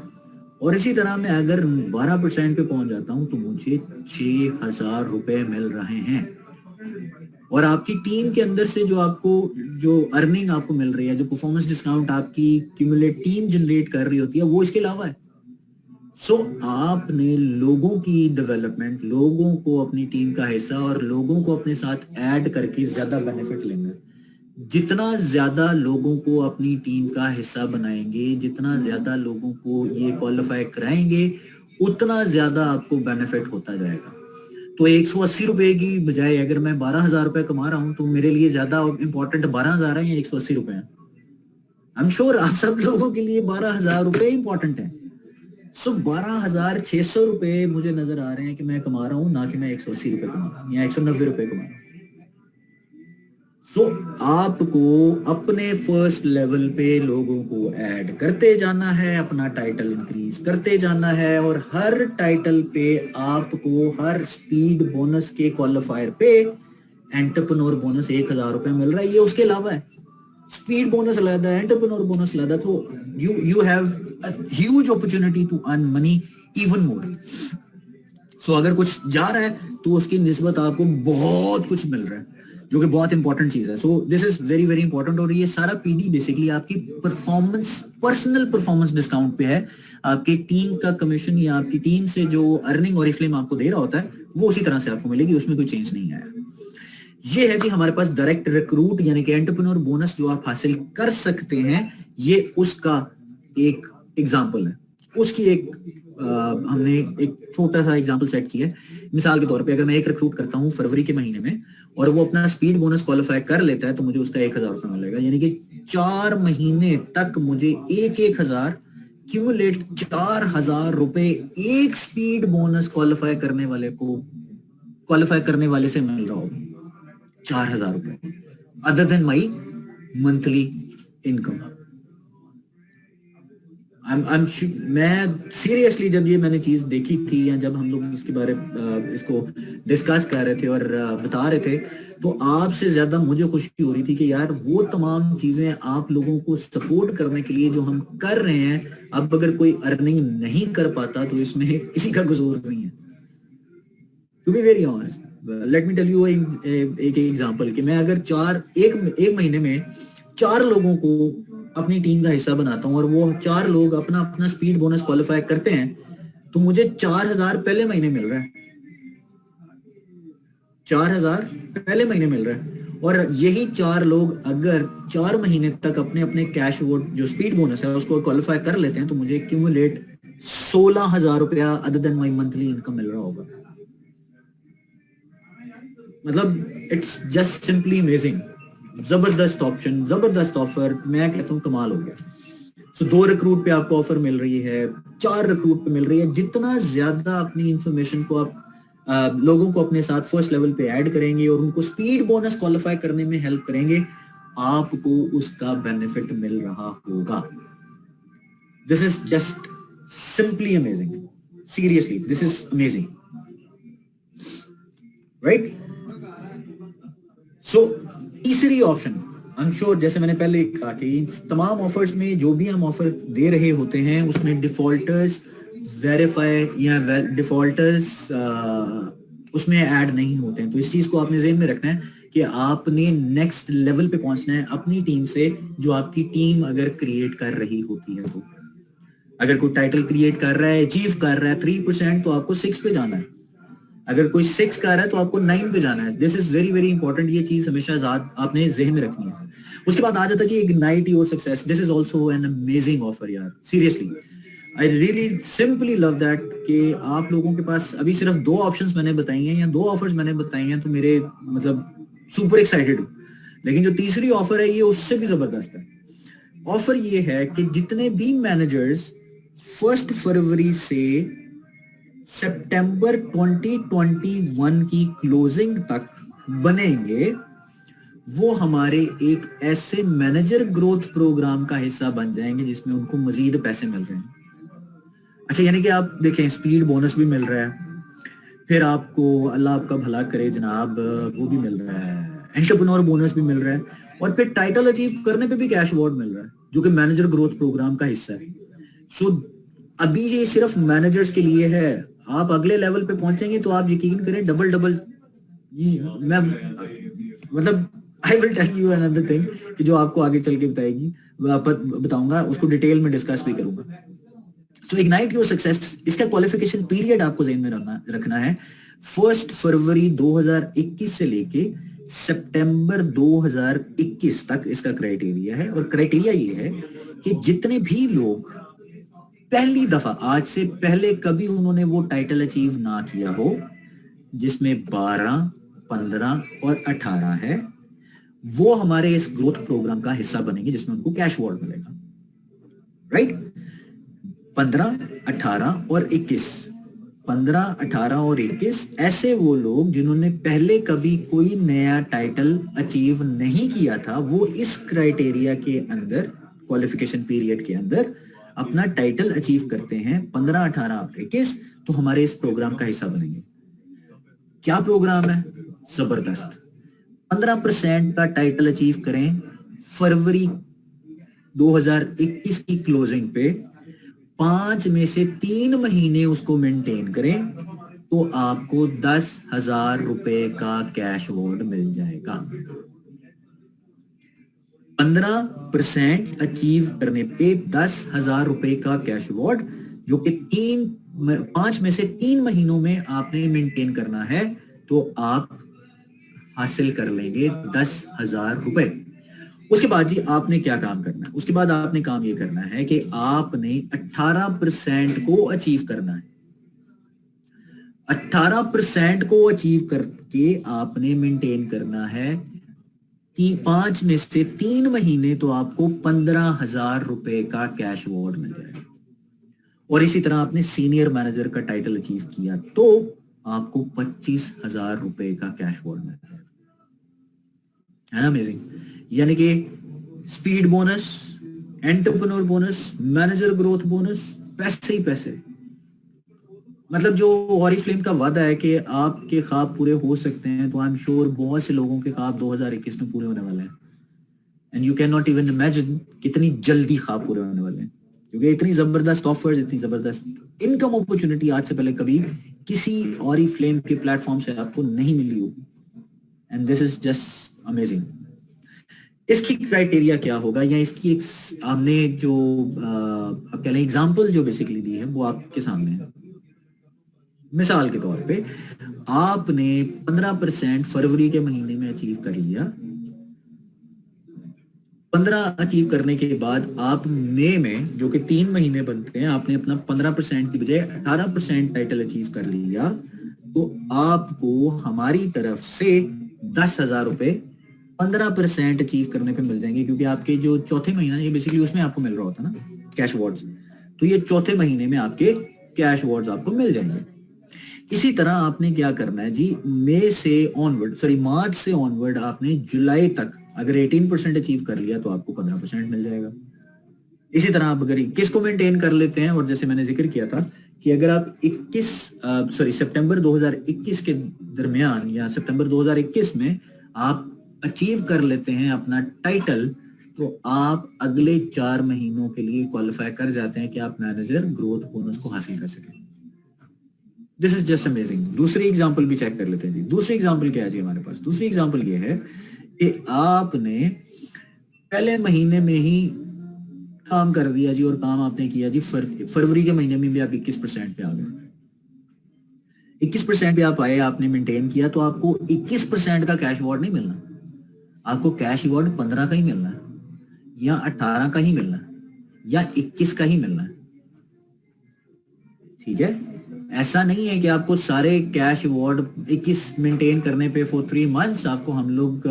और इसी तरह मैं अगर 12% पे पहुंच जाता हूँ तो मुझे 6,000 रुपए मिल रहे हैं। और आपकी टीम के अंदर से जो आपको जो अर्निंग आपको मिल रही है, जो परफॉर्मेंस डिस्काउंट आपकी क्यूमुलेट टीम जनरेट कर रही होती है, वो इसके अलावा है। सो आपने लोगों की डेवलपमेंट, लोगों को अपनी टीम का हिस्सा और लोगों को अपने साथ ऐड करके ज्यादा बेनिफिट लेना है। जितना ज्यादा लोगों को अपनी टीम का हिस्सा बनाएंगे, जितना ज्यादा लोगों को ये क्वालिफाई कराएंगे, उतना ज्यादा आपको बेनिफिट होता जाएगा। तो 180 रुपए की बजाय अगर मैं 12,000 रुपए कमा रहा हूं तो मेरे लिए ज्यादा इंपॉर्टेंट 12,000 है या 180 रुपए है? आई एम श्योर आप सब लोगों के लिए 12,000 रुपए इंपॉर्टेंट है। सो 12,600 रुपए मुझे नजर आ रहे हैं कि मैं कमा रहा हूं, ना कि मैं 180 रुपए कमा रहा हूं या 190 रुपए कमा रहा हूं। सो आपको अपने फर्स्ट लेवल पे लोगों को ऐड करते जाना है, अपना टाइटल इंक्रीज करते जाना है, और हर टाइटल पे आपको हर स्पीड बोनस के क्वालिफायर पे एंटरप्रेन्योर बोनस 1,000 रुपए मिल रहा है। ये उसके अलावा है, स्पीड बोनस अलग है, एंटरप्रेन्योर बोनस अलग है। तो you have a huge opportunity to earn money even more. So अगर कुछ जा रहा है तो उसकी निस्बत आपको बहुत कुछ मिल रहा है, जो कि बहुत इंपॉर्टेंट चीज है। सो this is very very important. और ये सारा पीडी बेसिकली आपकी परफॉर्मेंस, पर्सनल परफॉर्मेंस डिस्काउंट पे है। आपकी टीम का कमीशन या आपकी टीम से जो अर्निंग और फ्लेम आपको दे रहा होता है वो उसी तरह से आपको मिलेगी, उसमें कोई चेंज नहीं आया। ये है कि हमारे पास डायरेक्ट रिक्रूट यानी कि एंटरप्रेन्योर बोनस जो आप हासिल कर सकते हैं, ये उसका एक एग्जाम्पल है। उसकी एक हमने एक छोटा सा एग्जाम्पल सेट किया है। मिसाल के तौर पे अगर मैं एक रिक्रूट करता हूँ फरवरी के महीने में और वो अपना स्पीड बोनस क्वालिफाई कर लेता है तो मुझे उसका 1,000 रुपये मिलेगा, यानी कि 4 महीने तक मुझे 1,000 क्यूमुलेट 4,000 रुपए एक स्पीड बोनस क्वालिफाई करने वाले से मिल रहा होगा। 4,000 रुपए अदर देन माई मंथली इनकम। मैं सीरियसली जब ये मैंने चीज देखी थी या जब हम लोग इसके बारे इसको डिस्कस कर रहे थे और बता रहे थे, तो आपसे ज्यादा मुझे खुशी हो रही थी कि यार वो तमाम चीजें आप लोगों को सपोर्ट करने के लिए जो हम कर रहे हैं, अब अगर कोई अर्निंग नहीं कर पाता तो इसमें किसी का कसूर नहीं है। To be very honest, let me tell you एक एग्जांपल कि मैं अगर एक महीने में 4 लोगों को अपनी टीम का हिस्सा बनाता हूं और वो 4 लोग अपना अपना स्पीड बोनस क्वालिफाई करते हैं तो मुझे 4,000 पहले महीने मिल रहा है। 4,000 पहले महीने मिल रहा है। और यही 4 लोग अगर 4 महीने तक अपने अपने कैश वो जो स्पीड बोनस है उसको क्वालिफाई कर लेते हैं तो मुझे क्यूमुलेट 16,000 रुपया अदर देन माई मंथली इनकम मिल रहा होगा। मतलब इट्स जस्ट सिंपली अमेजिंग। जबरदस्त ऑप्शन, जबरदस्त ऑफर, मैं कहता हूँ कमाल हो गया। सो 2 रिक्रूट पे आपको ऑफर मिल रही है, 4 रिक्रूट पे मिल रही है। जितना ज्यादा अपनी इंफॉर्मेशन को आप लोगों को अपने साथ फर्स्ट लेवल पे ऐड करेंगे और उनको स्पीड बोनस क्वालिफाई करने में हेल्प करेंगे, आपको उसका बेनिफिट मिल रहा होगा। This is just simply amazing, seriously this is amazing, right? So तीसरी ऑप्शन, आई एम श्योर जैसे मैंने पहले कहा कि तमाम ऑफर्स में जो भी हम ऑफर दे रहे होते हैं उसमें डिफॉल्टर्स वेरीफाई या डिफॉल्टर्स उसमें ऐड नहीं होते हैं। तो इस चीज को आपने ज़हन में रखना है कि आपने नेक्स्ट लेवल पे पहुंचना है अपनी टीम से, जो आपकी टीम अगर क्रिएट कर रही होती है। तो अगर कोई टाइटल क्रिएट कर रहा है, अचीव कर रहा है 3%, तो आपको 6 पे जाना है। अगर कोई 6 कर रहा है तो आपको 9 पे जाना है। This is very very important. ये चीज हमेशा आपने जहन में रखनी है। उसके बाद आ जाता है जी ignite your success. This is also an amazing offer यार, seriously I really simply love that कि आप लोगों के पास अभी सिर्फ 2 ऑप्शंस मैंने बताई हैं या 2 ऑफर्स मैंने बताई हैं, तो मेरे मतलब सुपर एक्साइटेड हूँ। लेकिन जो तीसरी ऑफर है ये उससे भी जबरदस्त है। ऑफर ये है कि जितने भी मैनेजर्स 1 फरवरी से सितंबर 2021 की क्लोजिंग तक बनेंगे, वो हमारे एक ऐसे मैनेजर ग्रोथ प्रोग्राम का हिस्सा बन जाएंगे जिसमें उनको मजीद पैसे मिल रहे हैं। अच्छा, यानी कि आप देखें स्पीड बोनस भी मिल रहा है, फिर आपको अल्लाह आपका भला करे जनाब वो भी मिल रहा है, एंटरप्रेन्योर बोनस भी मिल रहा है, और फिर टाइटल अचीव करने पे भी कैश अवार्ड मिल रहा है। जो कि मैनेजर ग्रोथ प्रोग्राम का हिस्सा है। सो अभी ये सिर्फ मैनेजर्स के लिए है, आप अगले लेवल पे पहुंचेंगे तो आप यकीन करें डबल डबल, मैं मतलब I will tell you another thing कि जो आपको आगे चल के बताऊंगा, उसको डिटेल में डिस्कस भी करूंगा। सो इग्नाइट योर सक्सेस, इसका क्वालिफिकेशन पीरियड आपको ज़हन में रखना है 1 फरवरी 2021 से लेके सितंबर 2021 तक इसका क्राइटेरिया है। और क्राइटेरिया ये है कि जितने भी लोग पहली दफा, आज से पहले कभी उन्होंने वो टाइटल अचीव ना किया हो, जिसमें 12, 15 और 18 है, वो हमारे इस ग्रोथ प्रोग्राम का हिस्सा बनेंगे, जिसमें उनको कैश अवार्ड मिलेगा। राइट? 15, 18 और 21, 15, 18 और 21 ऐसे वो लोग जिन्होंने पहले कभी कोई नया टाइटल अचीव नहीं किया था, वो इस क्राइटेरिया के अंदर, क्वालिफिकेशन पीरियड के अंदर अपना टाइटल अचीव करते हैं 15, 18 और 21, तो हमारे इस प्रोग्राम का हिस्सा बनेंगे। क्या प्रोग्राम है? जबरदस्त। 15% का टाइटल अचीव करें फरवरी 2021 की क्लोजिंग पे, 5 में से 3 महीने उसको मेंटेन करें, तो आपको 10,000 रुपए का कैश अवार्ड मिल जाएगा। 15% अचीव करने पे 10,000 रुपए का कैश अवार्ड, जो कि 5 में से 3 महीनों में आपने मेंटेन करना है, तो आप हासिल कर लेंगे 10,000 रुपए। उसके बाद जी आपने क्या काम करना है? उसके बाद आपने काम ये करना है कि आपने 18% को अचीव करना है। 18% को अचीव करके आपने मेंटेन करना है कि 5 में से 3 महीने, तो आपको 15,000 रुपए का कैश अवार्ड मिल जाएगा। और इसी तरह आपने सीनियर मैनेजर का टाइटल अचीव किया तो आपको 25,000 रुपए का कैश अवार्ड मिल जाएगा। है ना अमेजिंग? यानी कि speed bonus, entrepreneur bonus, manager growth bonus, पैसे ही पैसे। मतलब जो ऑरिफ्लेम का वादा है कि आपके ख्वाब पूरे हो सकते हैं, तो आई एम श्योर बहुत से लोगों के ख्वाब 2021 में पूरे होने वाले हैं। And you can not even imagine कितनी जल्दी ख्वाब पूरे होने वाले हैं, क्योंकि इतनी जबरदस्त ऑफर्स, इतनी जबरदस्त इनकम अपॉर्चुनिटी आज से पहले कभी किसी ऑरिफ्लेम के प्लेटफॉर्म से आपको नहीं मिली होगी। And this is just amazing. इसकी क्राइटेरिया क्या होगा, या इसकी एक हमने जो आप कह लें एग्जाम्पल जो बेसिकली दी है वो आपके सामने है। मिसाल के तौर पे आपने 15% फरवरी के महीने में अचीव कर लिया, 15 अचीव करने के बाद आप मई में, जो कि 3 महीने बनते हैं, आपने अपना 15% की बजाय 18% टाइटल अचीव कर लिया, तो आपको हमारी तरफ से 10,000 रुपए 15% अचीव करने पे मिल जाएंगे, क्योंकि आपके जो चौथे महीना, ये बेसिकली उसमें आपको मिल रहा होता है ना कैश अवार्ड्स, तो ये चौथे महीने में आपके कैश अवार्ड्स आपको मिल जाएंगे। इसी तरह आपने क्या करना है जी, मार्च से ऑनवर्ड आपने जुलाई तक अगर 18% अचीव कर लिया तो आपको 15% मिल जाएगा। इसी तरह आप अगर 21 को मेंटेन कर लेते हैं, और जैसे मैंने जिक्र किया था कि अगर आप सितंबर 2021 के दरमियान या सितंबर 2021 में आप अचीव कर लेते हैं अपना टाइटल, तो आप अगले 4 महीनों के लिए क्वालिफाई कर जाते हैं कि आप मैनेजर ग्रोथ बोनस को हासिल कर सकें। This is just amazing. दूसरी एग्जांपल भी चेक कर लेते हैं जी। दूसरी एग्जांपल क्या है जी हमारे पास? दूसरी एग्जांपल ये है कि आपने पहले महीने में ही काम कर दिया जी, और काम आपने किया जी फरवरी के महीने में भी आप 21% पे आ गए। 21% पे आप आए, आपने मेंटेन किया, तो आपको 21% का कैश अवार्ड नहीं मिलना, आपको कैश अवार्ड 15 का ही मिलना है, या 18 का ही मिलना है, या 21 का ही मिलना है। ठीक है? ऐसा नहीं है कि आपको सारे कैश अवार्ड 21 मेंटेन करने पे फॉर 3 मंथ्स आपको हम लोग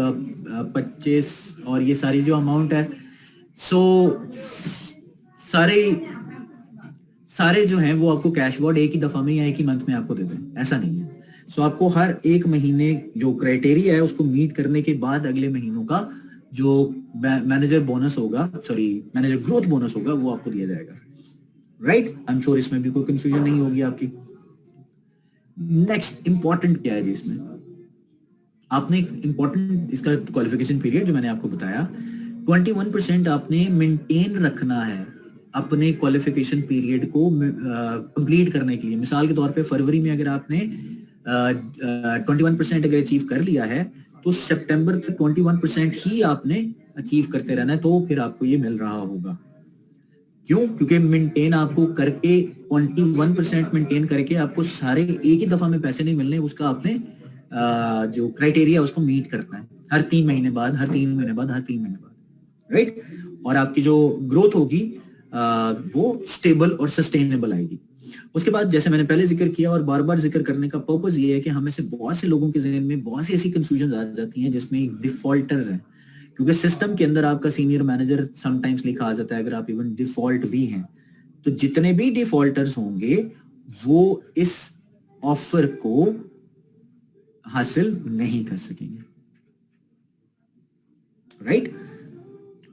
25 और ये सारी जो अमाउंट है, सो सारे जो हैं वो आपको कैश अवार्ड एक ही दफा में या एक ही मंथ में आपको दे दें, ऐसा नहीं है। सो आपको हर एक महीने जो क्राइटेरिया है उसको मीट करने के बाद अगले महीनों का जो मैनेजर बोनस होगा, मैनेजर ग्रोथ बोनस होगा, वो आपको दिया जाएगा। राइट? आई एम श्योर इसमें भी कोई कंफ्यूजन नहीं होगी आपकी। नेक्स्ट इंपॉर्टेंट क्या है जी इसमें? आपने इंपॉर्टेंट इसका क्वालिफिकेशन पीरियड जो मैंने आपको बताया 21% आपने मेंटेन रखना है अपने क्वालिफिकेशन पीरियड को कंप्लीट करने के लिए। मिसाल के तौर पे फरवरी में अगर आपने 21% अगर अचीव कर लिया है तो सितंबर तक 21% ही आपने अचीव करते रहना है, तो फिर आपको ये मिल रहा होगा। क्यों? क्योंकि मेंटेन आपको करके 21% मेंटेन करके आपको सारे एक ही दफा में पैसे नहीं मिलने, उसका आपने जो क्राइटेरिया उसको मीट करना है हर 3 महीने बाद, हर 3 महीने बाद, हर 3 महीने बाद, राइट। और आपकी जो ग्रोथ होगी वो स्टेबल और सस्टेनेबल आएगी। उसके बाद जैसे मैंने पहले जिक्र किया और बार बार जिक्र करने का पर्पस ये है कि हमें से बहुत से लोगों के जहन में बहुत सी ऐसी कंफ्यूजन आ जाती हैं जिसमें डिफॉल्टर्स हैं, क्योंकि सिस्टम के अंदर आपका सीनियर मैनेजर समटाइम्स लिखा आ जाता है अगर आप इवन डिफॉल्ट भी हैं। तो जितने भी डिफॉल्टर्स होंगे वो इस ऑफर को हासिल नहीं कर सकेंगे, राइट।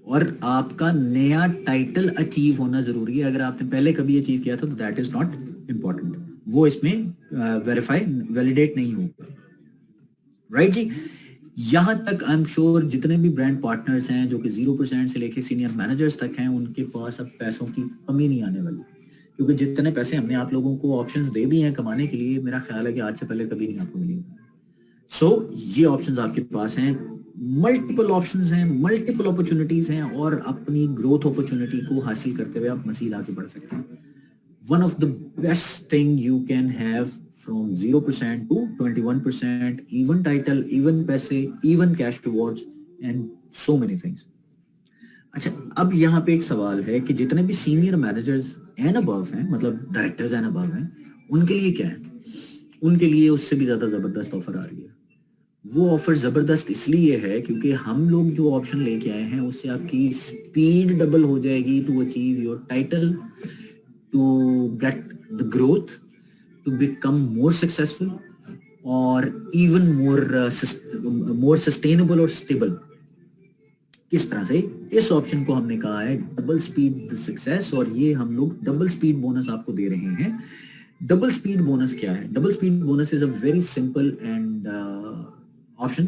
और आपका नया टाइटल अचीव होना जरूरी है। अगर आपने पहले कभी अचीव किया था तो दैट इज नॉट इंपॉर्टेंट, वो इसमें वेरीफाई वैलिडेट नहीं होगा, राइट जी। यहां तक आई एम श्योर जितने भी ब्रांड पार्टनर्स हैं जो कि 0% से लेके सीनियर मैनेजर्स तक हैं, उनके पास अब पैसों की कमी नहीं आने वाली, क्योंकि जितने पैसे हमने आप लोगों को ऑप्शंस दे दिए हैं कमाने के लिए, मेरा ख्याल है कि आज से पहले कभी नहीं आपको मिलेगा। सो ये ऑप्शंस आपके पास हैं, मल्टीपल ऑप्शंस हैं, मल्टीपल अपॉर्चुनिटीज हैं, और अपनी ग्रोथ अपॉर्चुनिटी को हासिल करते हुए आप मजीद आगे बढ़ सकते हैं। One of the best thing you can have from 0% to 21%, even title, even पैसे, even cash rewards and so many things. अच्छा, अब यहाँ पे एक सवाल है कि जितने भी सीनियर मैनेजर्स एंड अबव हैं, मतलब डायरेक्टर्स एंड अबव हैं, उनके लिए क्या है? उनके लिए उससे भी ज्यादा जबरदस्त ऑफर आ रही है। वो ऑफर जबरदस्त इसलिए है क्योंकि हम लोग जो ऑप्शन लेके आए हैं उससे आपकी स्पीड डबल हो जाएगी to achieve your title, to get the growth, to become more successful or even more sustainable और stable। किस तरह से? इस ऑप्शन को हमने कहा है डबल स्पीड सक्सेस, और ये हम लोग डबल स्पीड बोनस आपको दे रहे हैं। डबल स्पीड बोनस क्या है? Double speed bonus is a very simple and option.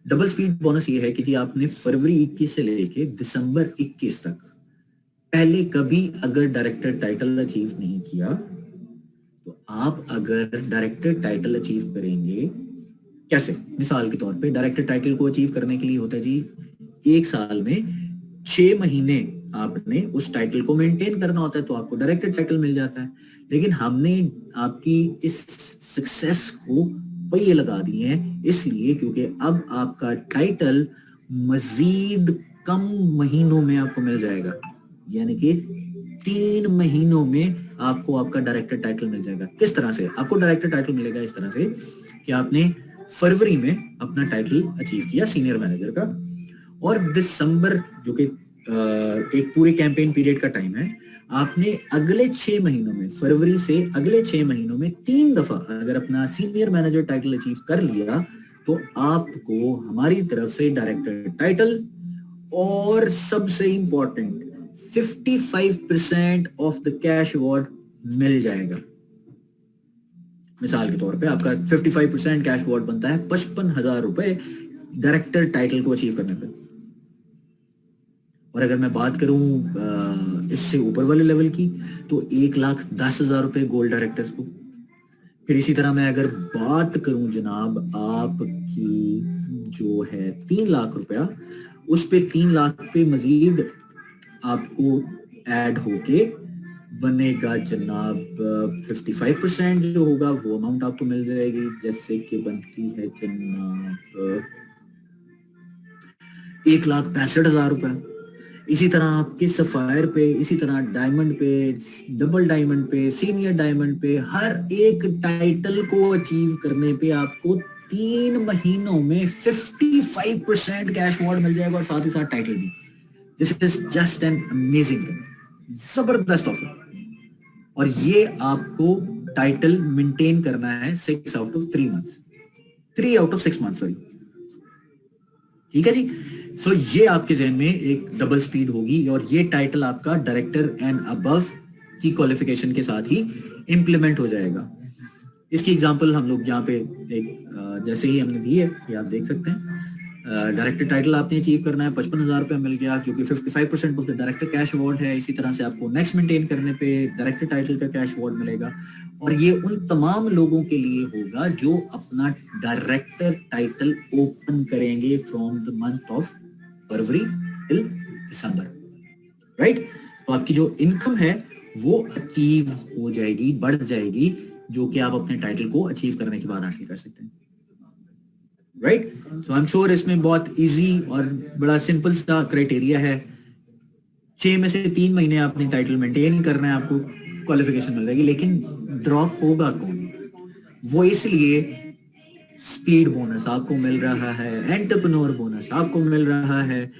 Double speed bonus ये है कि जी आपने फरवरी 21 से लेके दिसंबर 21 तक पहले कभी अगर डायरेक्टर टाइटल अचीव नहीं किया, तो आप अगर डायरेक्टर टाइटल अचीव करेंगे, कैसे? मिसाल के तौर पे डायरेक्टर टाइटल को अचीव करने के लिए होता है जी 1 साल में 6 महीने आपने उस टाइटल को मेंटेन करना होता है, तो आपको डायरेक्टर टाइटल मिल जाता है। लेकिन हमने आपकी इस सक्सेस को पहिए लगा दिए हैं, इसलिए क्योंकि अब आपका टाइटल मजीद कम महीनों में आपको मिल जाएगा, यानी कि 3 महीनों में आपको आपका डायरेक्टर टाइटल मिल जाएगा। किस तरह से आपको डायरेक्टर टाइटल मिलेगा? इस तरह से कि आपने फरवरी में अपना टाइटल अचीव किया सीनियर मैनेजर का, और दिसंबर जो कि एक पूरे कैंपेन पीरियड का टाइम है, आपने अगले 6 महीनों में, फरवरी से अगले 6 महीनों में 3 दफा अगर अपना सीनियर मैनेजर टाइटल अचीव कर लिया, तो आपको हमारी तरफ से डायरेक्टर टाइटल और सबसे important 55% of the cash award मिल जाएगा। मिसाल के तौर पे आपका 55% कैश अवार्ड बनता है 55,000 रुपए डायरेक्टर टाइटल को अचीव करने पे। और अगर मैं बात करूं इससे ऊपर वाले लेवल की, तो 1,10,000 रुपए गोल्ड डायरेक्टर्स को। फिर इसी तरह मैं अगर बात करूं जनाब आपकी जो है 3 लाख रुपया, उस पे 3 लाख पे मजीद आपको ऐड होके बनेगा जनाब 55% जो होगा वो अमाउंट आपको मिल जाएगी, जैसे कि बनती है जनाब 1,65,000 रुपए। इसी तरह आपके सफायर पे, इसी तरह डायमंड पे, डबल डायमंड पे, सीनियर डायमंड पे, हर एक टाइटल को अचीव करने पे आपको 3 महीनों में 55% कैश अवार्ड मिल जाएगा और साथ ही साथ टाइटल भी। This is just an amazing thing, जबरदस्त ऑफर। और ये आपको टाइटल मेंटेन करना है 6 out of 3 months, 3 out of 6 months, sorry, ठीक है जी। सो ये आपके जहन में एक डबल स्पीड होगी, और ये टाइटल आपका डायरेक्टर एंड अबव की क्वालिफिकेशन के साथ ही इंप्लीमेंट हो जाएगा। इसकी एग्जांपल हम लोग यहाँ पे एक जैसे ही हमने दी है, ये आप देख सकते हैं। डायरेक्टर टाइटल आपने अचीव करना है, 55,000 रुपया मिल गया, जो कि 55% of the director cash award है। इसी तरह से आपको नेक्स्ट मेंटेन करने पे डायरेक्टर टाइटल का कैश अवार्ड मिलेगा, और ये उन तमाम लोगों के लिए होगा जो अपना डायरेक्टर टाइटल ओपन करेंगे from the month of February till December, right. तो आपकी जो इनकम है वो अचीव हो जाएगी, बढ़ जाएगी, जो कि आप अपने टाइटल को अचीव करने के बाद हासिल कर सकते हैं, राइट। तो आई एम श्योर इसमें बहुत इजी और बड़ा सिंपल सा क्राइटेरिया है। 6 में से 3 महीने आपने टाइटल मेंटेन करना है, आपको क्वालिफिकेशन मिल जाएगी। लेकिन ड्रॉप होगा कौन? वो इसलिए स्पीड बोनस आपको मिल रहा है, एंटरप्रेन्योर बोनस आपको मिल रहा है,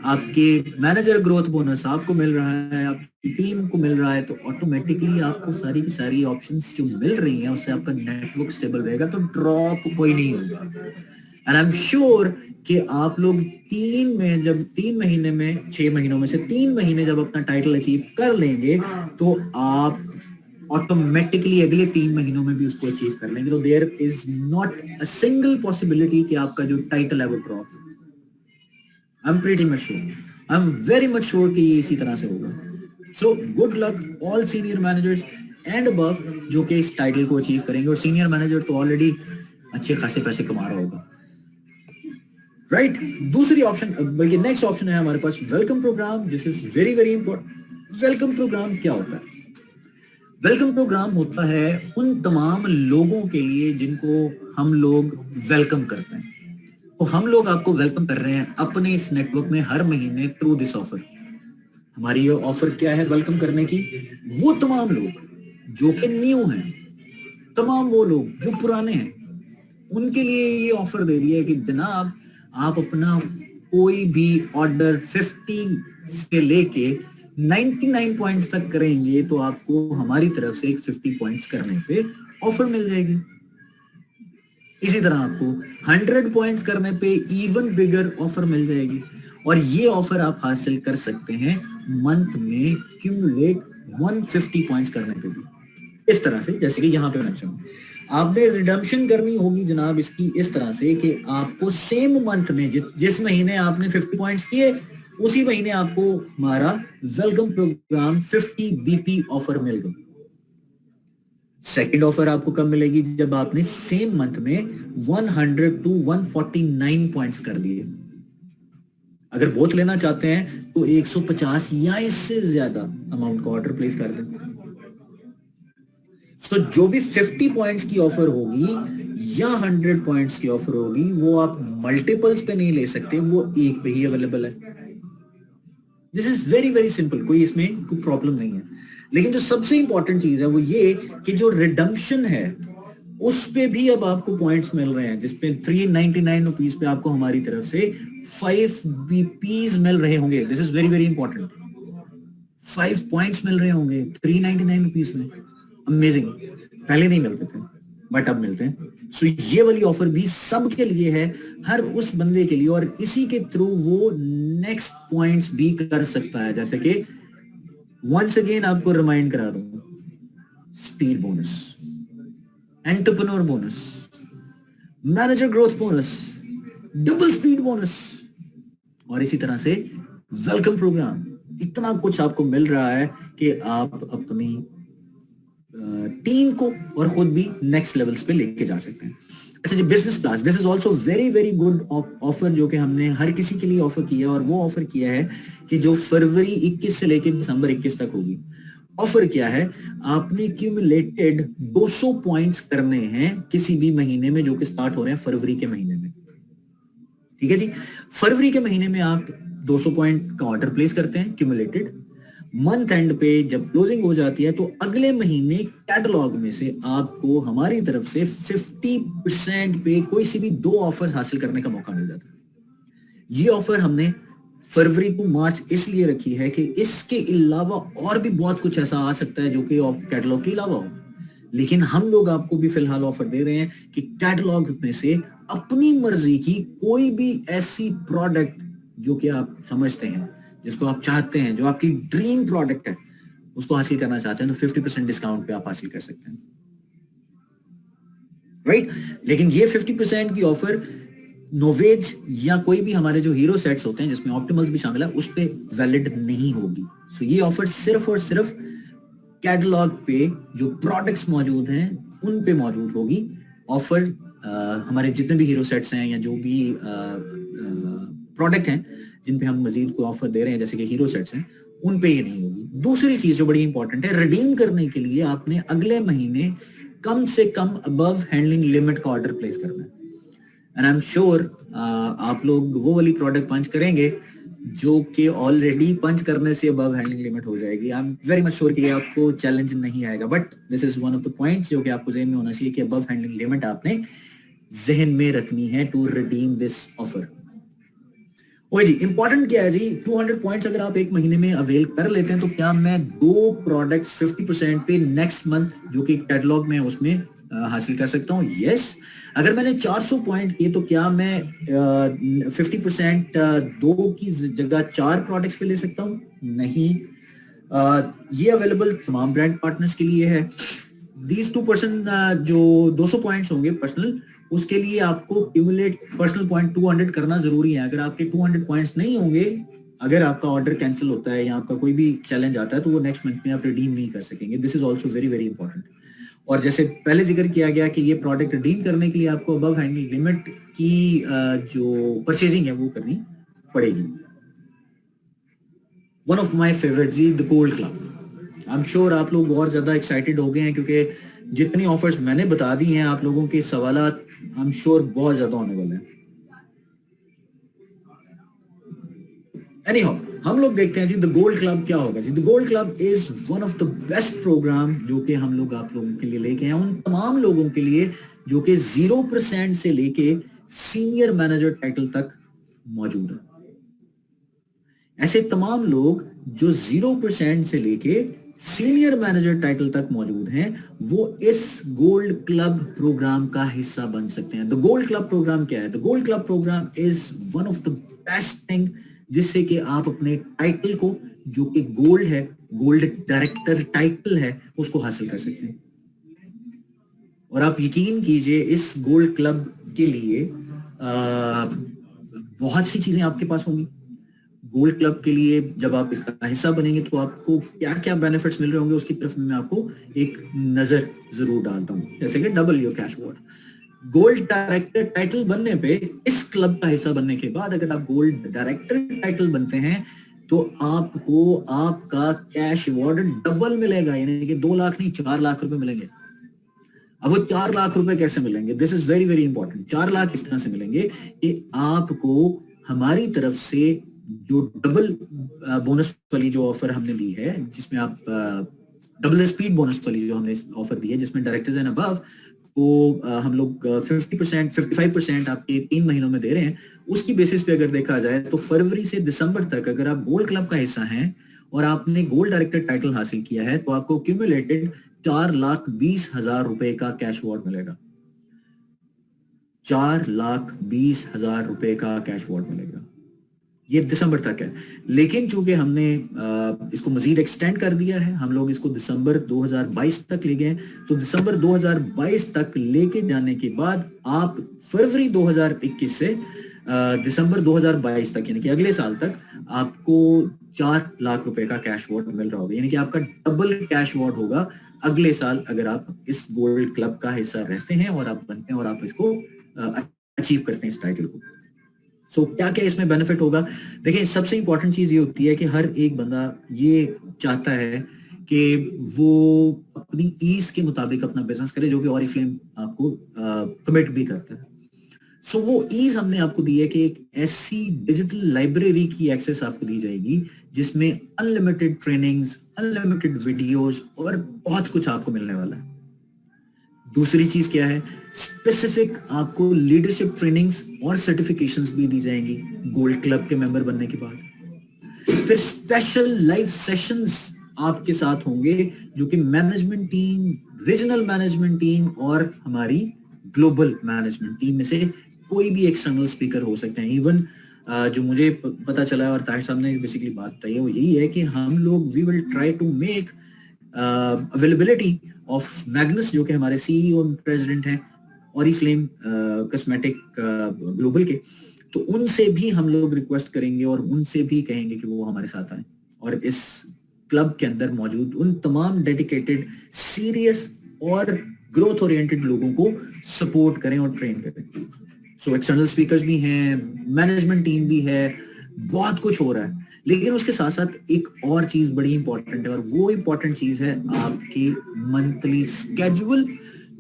आपके मैनेजर ग्रोथ बोनस आपको मिल रहा है, आपकी टीम को मिल रहा है, तो ऑटोमेटिकली आपको सारी की सारी ऑप्शंस जो मिल रही हैं उससे आपका नेटवर्क स्टेबल रहेगा, तो ड्रॉप कोई नहीं होगा। एंड आई एम श्योर कि आप लोग 3 महीने में 6 महीनों में से 3 महीने जब अपना टाइटल अचीव कर लेंगे तो आप ऑटोमेटिकली अगले 3 महीनों में भी उसको अचीव कर लेंगे। तो there is not a single possibility कि आपका जो टाइटल है वो drop. I am pretty much sure, I am very much sure कि ये इसी तरह से होगा। So good luck all senior managers and above जो कि इस टाइटल को अचीव करेंगे। और सीनियर मैनेजर तो ऑलरेडी अच्छे खासे पैसे कमा रहा होगा, राइट। दूसरी ऑप्शन, बल्कि नेक्स्ट ऑप्शन है हमारे पास welcome program. This is very very important. Welcome program क्या होता है? वेलकम प्रोग्राम होता है उन तमाम लोगों के लिए जिनको हम लोग वेलकम करते हैं। तो हम लोग आपको वेलकम कर रहे हैं अपने इस नेटवर्क में हर महीने थ्रू दिस ऑफर। हमारी ये ऑफर क्या है वेलकम करने की? वो तमाम लोग जो कि न्यू हैं, तमाम वो लोग जो पुराने हैं, उनके लिए ये ऑफर दे रही है कि जनाब आप अपना कोई भी ऑर्डर 50 से लेके 99 पॉइंट्स तक करेंगे तो आपको हमारी तरफ से एक 50 पॉइंट्स करने पे ऑफर मिल जाएगी। इसी तरह आपको 100 पॉइंट्स करने पे इवन बिगर ऑफर मिल जाएगी। और ये ऑफर आप हासिल कर सकते हैं मंथ में क्यूमुलेट 150 पॉइंट्स करने पे भी। इस तरह से, जैसे कि यहाँ पे मेंशन, आपने रिडम्पशन करनी होगी जनाब इसकी इस तरह से कि आपको सेम मंथ में जिस महीने आपने 50 पॉइंट्स किए उसी महीने आपको हमारा वेलकम प्रोग्राम 50 बीपी ऑफर मिल गई। सेकेंड ऑफर आपको कब मिलेगी? जब आपने सेम मंथ में 100 to 149 पॉइंट्स कर लिए। अगर बोथ लेना चाहते हैं तो 150 या इससे ज्यादा अमाउंट का ऑर्डर प्लेस कर दें। तो जो भी 50 पॉइंट्स की ऑफर होगी या 100 पॉइंट्स की ऑफर होगी वो आप मल्टीपल्स पे नहीं ले सकते, वो एक पे ही अवेलेबल है। This is very very simple, कोई इसमें कोई प्रॉब्लम नहीं है। लेकिन जो सबसे इंपॉर्टेंट चीज है वो ये कि जो रिडम्पशन है उस पे भी अब आपको पॉइंट्स मिल रहे हैं, जिसपे 399 रुपीज पे आपको हमारी तरफ से 5 बीपीज मिल रहे होंगे। This is very very important. 5 points मिल रहे होंगे 399 रुपीज में। अमेजिंग। पहले नहीं मिलते थे बट अब मिलते हैं। सो ये वाली ऑफर भी सबके लिए है, हर उस बंदे के लिए, और इसी के थ्रू वो नेक्स्ट पॉइंट्स भी कर सकता है। जैसे कि वंस अगेन आपको रिमाइंड करा दूं, speed bonus, entrepreneur bonus, manager growth bonus, double speed bonus, और इसी तरह से वेलकम प्रोग्राम। इतना कुछ आपको मिल रहा है कि आप अपनी टीम को और खुद भी नेक्स्ट लेवल्स पे लेके जा सकते हैं। अच्छा जी, business class, this is also very very good offer जो कि हमने हर किसी के लिए ऑफर किया, और वो ऑफर किया है कि जो फरवरी 21 से लेकर दिसंबर 21 तक होगी। ऑफर क्या है? आपने क्यूमुलेटेड 200 पॉइंट्स करने हैं किसी भी महीने में जो कि स्टार्ट हो रहे हैं फरवरी के महीने में। ठीक है जी, फरवरी के महीने में आप 200 पॉइंट का ऑर्डर प्लेस करते हैं क्यूमुलेटेड। मंथ एंड पे जब क्लोजिंग हो जाती है तो अगले महीने कैटलॉग में से आपको हमारी तरफ से 50% पे कोई सी भी 2 ऑफर्स हासिल करने का मौका मिल जाता है। ये ऑफर हमने फरवरी टू मार्च इसलिए रखी है कि इसके अलावा और भी बहुत कुछ ऐसा आ सकता है जो कि कैटलॉग के अलावा हो, लेकिन हम लोग आपको भी फिलहाल ऑफर दे रहे हैं कि कैटलॉग में से अपनी मर्जी की कोई भी ऐसी प्रोडक्ट जो कि आप समझते हैं, जिसको आप चाहते हैं, जो आपकी ड्रीम प्रोडक्ट है, उसको हासिल करना चाहते हैं तो 50% डिस्काउंट पे आप हासिल कर सकते हैं, राइट। लेकिन ये 50% की ऑफर नोवेज या कोई भी हमारे जो हीरो सेट्स होते हैं जिसमें ऑप्टिमल्स भी शामिल है उस पे वैलिड नहीं होगी। सो ये ऑफर सिर्फ और सिर्फ कैटलॉग पे जो प्रोडक्ट्स मौजूद हैं उन पे मौजूद होगी। ऑफर हमारे जितने भी हीरो सेट्स हैं या जो भी प्रोडक्ट हैं जिन पे हम मजीद कोई ऑफर दे रहे हैं जैसे कि हीरो सेट्स हैं उन पे ये नहीं होगी। दूसरी चीज जो बड़ी इंपॉर्टेंट है, रिडीम करने के लिए आपने अगले महीने कम से कम अबव हैंडलिंग लिमिट का ऑर्डर प्लेस करना है। एंड आई एम श्योर आप लोग वो वाली प्रोडक्ट पंच करेंगे जो कि ऑलरेडी पंच करने से अबव हैंडलिंग लिमिट हो जाएगी। आई एम वेरी मच श्योर कि आपको चैलेंज नहीं आएगा, but this is one of the points जो कि आपको जहन में होना चाहिए कि अबव हैंडलिंग लिमिट आपने जहन में रखनी है टू रिडीम दिस ऑफर। ओए जी, इंपॉर्टेंट क्या है जी, 200 पॉइंट्स अगर आप एक महीने में अवेल कर लेते हैं तो क्या मैं 2 प्रोडक्ट्स 50% पे नेक्स्ट मंथ जो कि कैटलॉग में उसमें हासिल कर सकता हूँ? यस। अगर मैंने 400 पॉइंट किए तो क्या मैं 50% 2 की जगह 4 प्रोडक्ट्स पे ले सकता हूँ? नहीं। ये अवेलेबल तमाम ब्रांड पार्टनर्स के लिए है। दीज 2% जो 200 पॉइंट्स होंगे पर्सनल, उसके लिए आपको क्यूमुलेट पर्सनल पॉइंट 200 करना जरूरी है। अगर आपके 200 पॉइंट्स नहीं होंगे, अगर आपका ऑर्डर कैंसिल होता है या आपका कोई भी चैलेंज आता है तो वो नेक्स्ट मंथ में आप रिडीम नहीं कर सकेंगे। This is also very very important. और जैसे पहले जिक्र किया गया कि ये प्रोडक्ट रिडीम करने के लिए आपको अबव हैंडलिंग लिमिट की जो परचेजिंग है वो करनी पड़ेगी। वन ऑफ माई फेवरेट जी, the gold club. I am sure आप लोग और ज्यादा एक्साइटेड हो गए हैं क्योंकि जितनी ऑफर्स मैंने बता दी हैं आप लोगों के सवालात आई एम श्योर बहुत ज्यादा होने वाले हैं। एनीहाउ, हम लोग देखते हैं जी द गोल्ड क्लब क्या होगा जी। The gold club is one of the best program जो कि हम लोग आप लोगों के लिए लेके हैं, उन तमाम लोगों के लिए जो कि 0% से लेके सीनियर मैनेजर टाइटल तक मौजूद है। ऐसे तमाम लोग जो 0% से लेके सीनियर मैनेजर टाइटल तक मौजूद हैं वो इस गोल्ड क्लब प्रोग्राम का हिस्सा बन सकते हैं। द गोल्ड क्लब प्रोग्राम क्या है? The gold club program is one of the best thing जिससे कि आप अपने टाइटल को जो कि गोल्ड है, गोल्ड डायरेक्टर टाइटल है, उसको हासिल कर सकते हैं। और आप यकीन कीजिए इस गोल्ड क्लब के लिए बहुत सी चीजें आपके पास होंगी। गोल्ड क्लब के लिए जब आप इसका हिस्सा बनेंगे तो आपको क्या क्या बेनिफिट्स मिल रहे होंगे उसकी तरफ मैं आपको एक नजर जरूर डालता हूँ। जैसे कि double your cash award, gold director title बनने पे, इस क्लब का हिस्सा बनने के बाद अगर आप गोल्ड डायरेक्टर टाइटल बनते हैं तो आपको आपका कैश अवार्ड डबल मिलेगा, यानी कि 2 लाख नहीं 4 लाख रुपए मिलेंगे। अब वो 4 लाख रुपए कैसे मिलेंगे? This is very very important. 4 lakh इस तरह से मिलेंगे कि आपको हमारी तरफ से जो डबल बोनस वाली जो ऑफर हमने दी है, जिसमें आप डबल स्पीड बोनस वाली जो हमने ऑफर दी है जिसमें डायरेक्टर्स एंड अबव को हम लोग 50% 55% आपके 3 महीनों में दे रहे हैं, उसकी बेसिस पे अगर देखा जाए तो फरवरी से दिसंबर तक अगर आप गोल्ड क्लब का हिस्सा हैं और आपने गोल्ड डायरेक्टर टाइटल हासिल किया है तो आपको क्यूमुलेटेड 4,20,000 रुपए का कैश अवार्ड मिलेगा। 4,20,000 रुपए का कैश अवार्ड मिलेगा। ये दिसंबर तक है, लेकिन चूंकि हमने इसको मजीद एक्सटेंड कर दिया है, हम लोग इसको दिसंबर 2022 तक ले गए, तो दिसंबर 2022 तक लेके जाने के बाद आप फरवरी 2021 से दिसंबर 2022 तक यानी कि अगले साल तक आपको 4 लाख रुपए का कैश अवार्ड मिल रहा होगा, यानी कि आपका डबल कैश अवार्ड होगा अगले साल अगर आप इस गोल्ड क्लब का हिस्सा रहते हैं और आप बनते हैं और आप इसको अचीव करते हैं इस टाइटल को। सो क्या क्या इसमें बेनिफिट होगा? देखिए, सबसे इंपॉर्टेंट चीज ये होती है कि हर एक बंदा ये चाहता है कि वो अपनी ईज के मुताबिक अपना बिजनेस करे, जो कि ऑरिफ्लेम आपको कमिट भी करता है। सो वो ईज हमने आपको दी है कि एक ऐसी डिजिटल लाइब्रेरी की एक्सेस आपको दी जाएगी जिसमें अनलिमिटेड ट्रेनिंग्स, अनलिमिटेड वीडियोस और बहुत कुछ आपको मिलने वाला है। दूसरी चीज क्या है? स्पेसिफिक आपको लीडरशिप ट्रेनिंग्स और सर्टिफिकेशंस भी दी जाएंगी गोल्ड क्लब के मेंबर बनने के बाद। फिर स्पेशल लाइव सेशंस आपके साथ होंगे जो कि management team, regional management team और हमारी ग्लोबल मैनेजमेंट टीम में से कोई भी एक्सटर्नल स्पीकर हो सकते हैं। इवन जो मुझे पता चला और ताहिर साहब ने बेसिकली बात बताई है वो यही है कि हम लोग we will try to make availability of Magnus जो कि हमारे सीईओ प्रेसिडेंट हैं ऑरिफ्लेम कॉस्मेटिक ग्लोबल के, तो उनसे भी हम लोग रिक्वेस्ट करेंगे और उनसे भी कहेंगे कि वो हमारे साथ आए और इस क्लब के अंदर मौजूद उन तमाम डेडिकेटेड, सीरियस और ग्रोथ ओरिएंटेड लोगों को सपोर्ट करें और ट्रेन करें। सो एक्सटर्नल स्पीकर्स भी हैं, मैनेजमेंट टीम भी है, बहुत कुछ हो रहा है। लेकिन उसके साथ साथ एक और चीज बड़ी इंपॉर्टेंट है और वो इंपॉर्टेंट चीज है आपकी मंथली स्केड्यूल,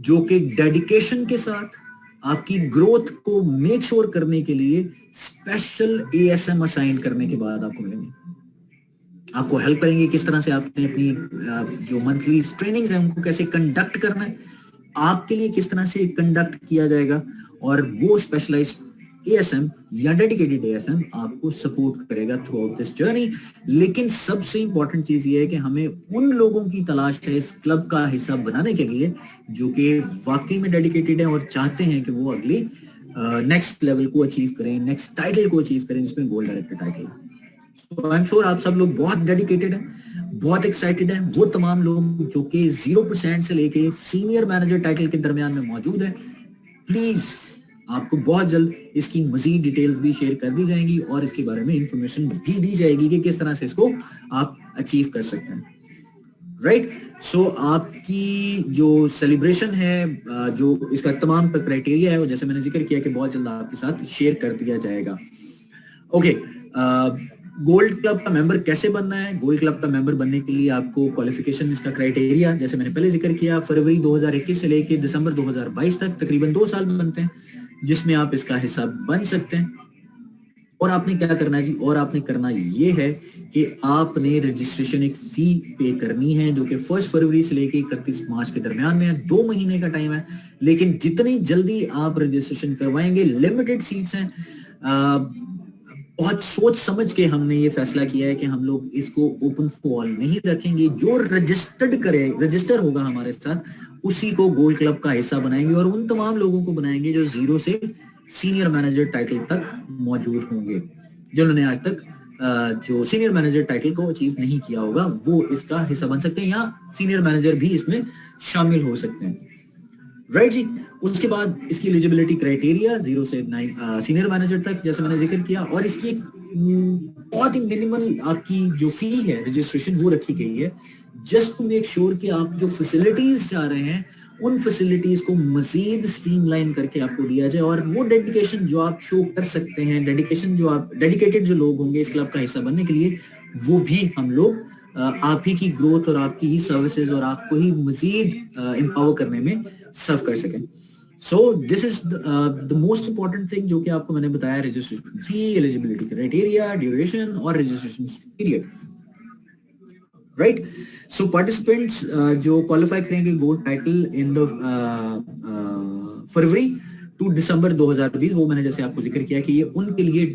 जो कि डेडिकेशन के साथ आपकी ग्रोथ को मेक श्योर करने के लिए स्पेशल एएसएम असाइन करने के बाद आपको मिलेंगे। आपको हेल्प करेंगे किस तरह से आपने अपनी जो मंथली ट्रेनिंग्स है उनको कैसे कंडक्ट करना है, आपके लिए किस तरह से कंडक्ट किया जाएगा, और वो स्पेशलाइज्ड एएसएम या डेडिकेटेड एएसएम आपको सपोर्ट करेगा थ्रू आउट दिस जर्नी। लेकिन सबसे इंपॉर्टेंट चीज ये है कि हमें उन लोगों की तलाश है इस क्लब का हिस्सा बनाने के लिए जो कि वाकई में डेडिकेटेड है और चाहते हैं कि वो अगली नेक्स्ट लेवल को अचीव करें, नेक्स्ट टाइटल को अचीव करें, जिसमें गोल्ड डायरेक्टर टाइटल है। So, आई एम श्योर आप सब लोग बहुत डेडिकेटेड हैं, बहुत एक्साइटेड हैं। वो तमाम लोग जो कि 0% से लेके सीनियर मैनेजर टाइटल के दरमियान में मौजूद हैं, प्लीज आपको बहुत जल्द इसकी मजीद डिटेल्स भी शेयर कर दी जाएंगी और इसके बारे में इंफॉर्मेशन भी दी जाएगी कि किस तरह से इसको आप अचीव कर सकते हैं। राइट, सो आपकी जो सेलिब्रेशन है, जो इसका तमाम का क्राइटेरिया है, वो जैसे मैंने जिक्र किया कि बहुत जल्द आपके साथ शेयर कर दिया जाएगा। ओके, गोल्ड क्लब का मेंबर कैसे बनना है? गोल्ड क्लब का मेंबर बनने के लिए आपको क्वालिफिकेशन, इसका क्राइटेरिया जैसे मैंने पहले जिक्र किया, फरवरी 2021 से लेकर दिसंबर 2022 तक तकरीबन 2 साल बनते हैं, जिसमें आप इसका हिस्सा बन सकते हैं। और आपने क्या करना है जी? और आपने करना ये है कि आपने रजिस्ट्रेशन एक फी पे करनी है जो कि 1 फरवरी से लेकर 31 मार्च के दरमियान में है, 2 महीने का टाइम है। लेकिन जितनी जल्दी आप रजिस्ट्रेशन करवाएंगे, लिमिटेड सीट्स हैं, बहुत सोच समझ के हमने ये फैसला किया है कि हम लोग इसको ओपन फॉर ऑल नहीं रखेंगे। जो रजिस्टर होगा हमारे साथ, उसी को गोल्ड क्लब का हिस्सा बनाएंगे और उन तमाम लोगों को बनाएंगे जो 0 से सीनियर मैनेजर टाइटल तक मौजूद होंगे, जिन्होंने आज तक जो सीनियर मैनेजर टाइटल को अचीव नहीं किया होगा, वो इसका हिस्सा बन सकते हैं, या सीनियर मैनेजर भी इसमें शामिल हो सकते हैं। राइट जी। उसके बाद इसकी एलिजिबिलिटी क्राइटेरिया 0 से 9 सीनियर मैनेजर तक, जैसे मैंने जिक्र किया, और इसकी बहुत ही मिनिमल आपकी जो फी है रजिस्ट्रेशन वो रखी गई है, जस्ट टू मेक श्योर कि आप जो फैसिलिटीज चाह रहे हैं उन फैसिलिटीज को मजीद स्ट्रीमलाइन करके आपको दिया जाए, और वो डेडिकेशन जो आप शो कर सकते हैं, डेडिकेशन जो आप डेडिकेटेड जो लोग होंगे इस क्लब का हिस्सा बनने के लिए, वो भी हम लोग आप ही की ग्रोथ और आपकी ही सर्विसेज और आपको ही मजीद एम्पावर करने में सर्व कर सकें। So this is the most important thing जो कि आपको मैंने बताया, registration fee, eligibility criteria, duration और registration period. Right, so participants जो क्वालिफाई करेंगे gold title in the February to December 2020, वो मैंने जैसे आपको जिक्र किया कि ये उनके लिए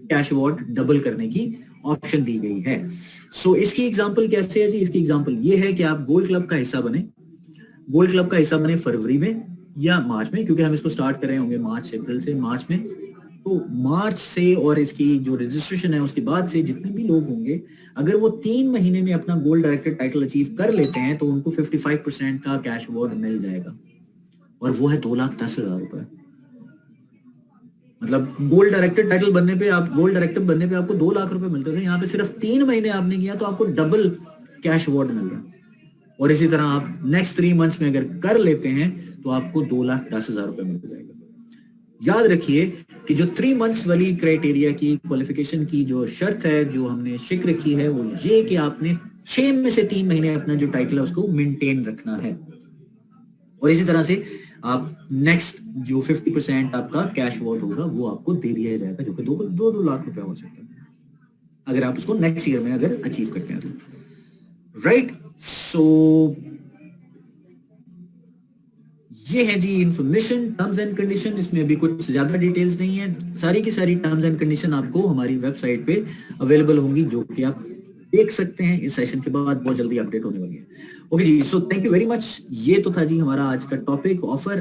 कैश अवार्ड डबल करने की ऑप्शन दी गई है। सो इसकी एग्जांपल कैसे है जी? इसकी एग्जांपल ये है कि आप गोल्ड क्लब का हिस्सा बने, गोल्ड क्लब का हिस्सा बने फरवरी में या मार्च में, क्योंकि हम इसको स्टार्ट कर रहे होंगे मार्च अप्रैल से, मार्च में, तो मार्च से और इसकी जो रजिस्ट्रेशन है उसके बाद से जितने भी लोग होंगे, अगर वो 3 महीने में अपना गोल्ड डायरेक्टर टाइटल अचीव कर लेते हैं तो उनको 55% का कैश अवार्ड मिल जाएगा, और वो है 2,10,000 रुपए। मतलब गोल्ड डायरेक्टर टाइटल बनने पे, आप गोल्ड डायरेक्टर बनने पे आपको 2 लाख रुपए मिलते थे, यहाँ पे सिर्फ 3 महीने आपने किया तो आपको डबल कैश अवार्ड मिल गया। और इसी तरह आप नेक्स्ट 3 मंथ्स में अगर कर लेते हैं तो आपको 2,10,000 रुपए मिल जाएगा। याद रखिए कि जो 3 मंथ्स वाली क्राइटेरिया की क्वालिफिकेशन की जो शर्त है, जो हमने शिक रखी है, वो ये कि आपने 6 में से 3 महीने अपना जो टाइटल है उसको मेंटेन रखना है, और इसी तरह से आप नेक्स्ट जो 50% आपका कैश अवार्ड होगा वो आपको दे दिया जाएगा, जो कि 2 लाख रुपए हो सकता है अगर आप उसको नेक्स्ट ईयर में अगर अचीव करते हैं तो। राइट, सो ये है जी इंफॉर्मेशन, टर्म्स एंड कंडीशन। इसमें अभी कुछ ज्यादा डिटेल्स नहीं है, सारी की सारी टर्म्स एंड कंडीशन आपको हमारी वेबसाइट पे अवेलेबल होंगी, जो कि आप देख सकते हैं। इस सेशन के बाद बहुत जल्दी अपडेट होने वाली है। ओके जी, so thank you very much. ये तो था जी हमारा आज का टॉपिक, ऑफर।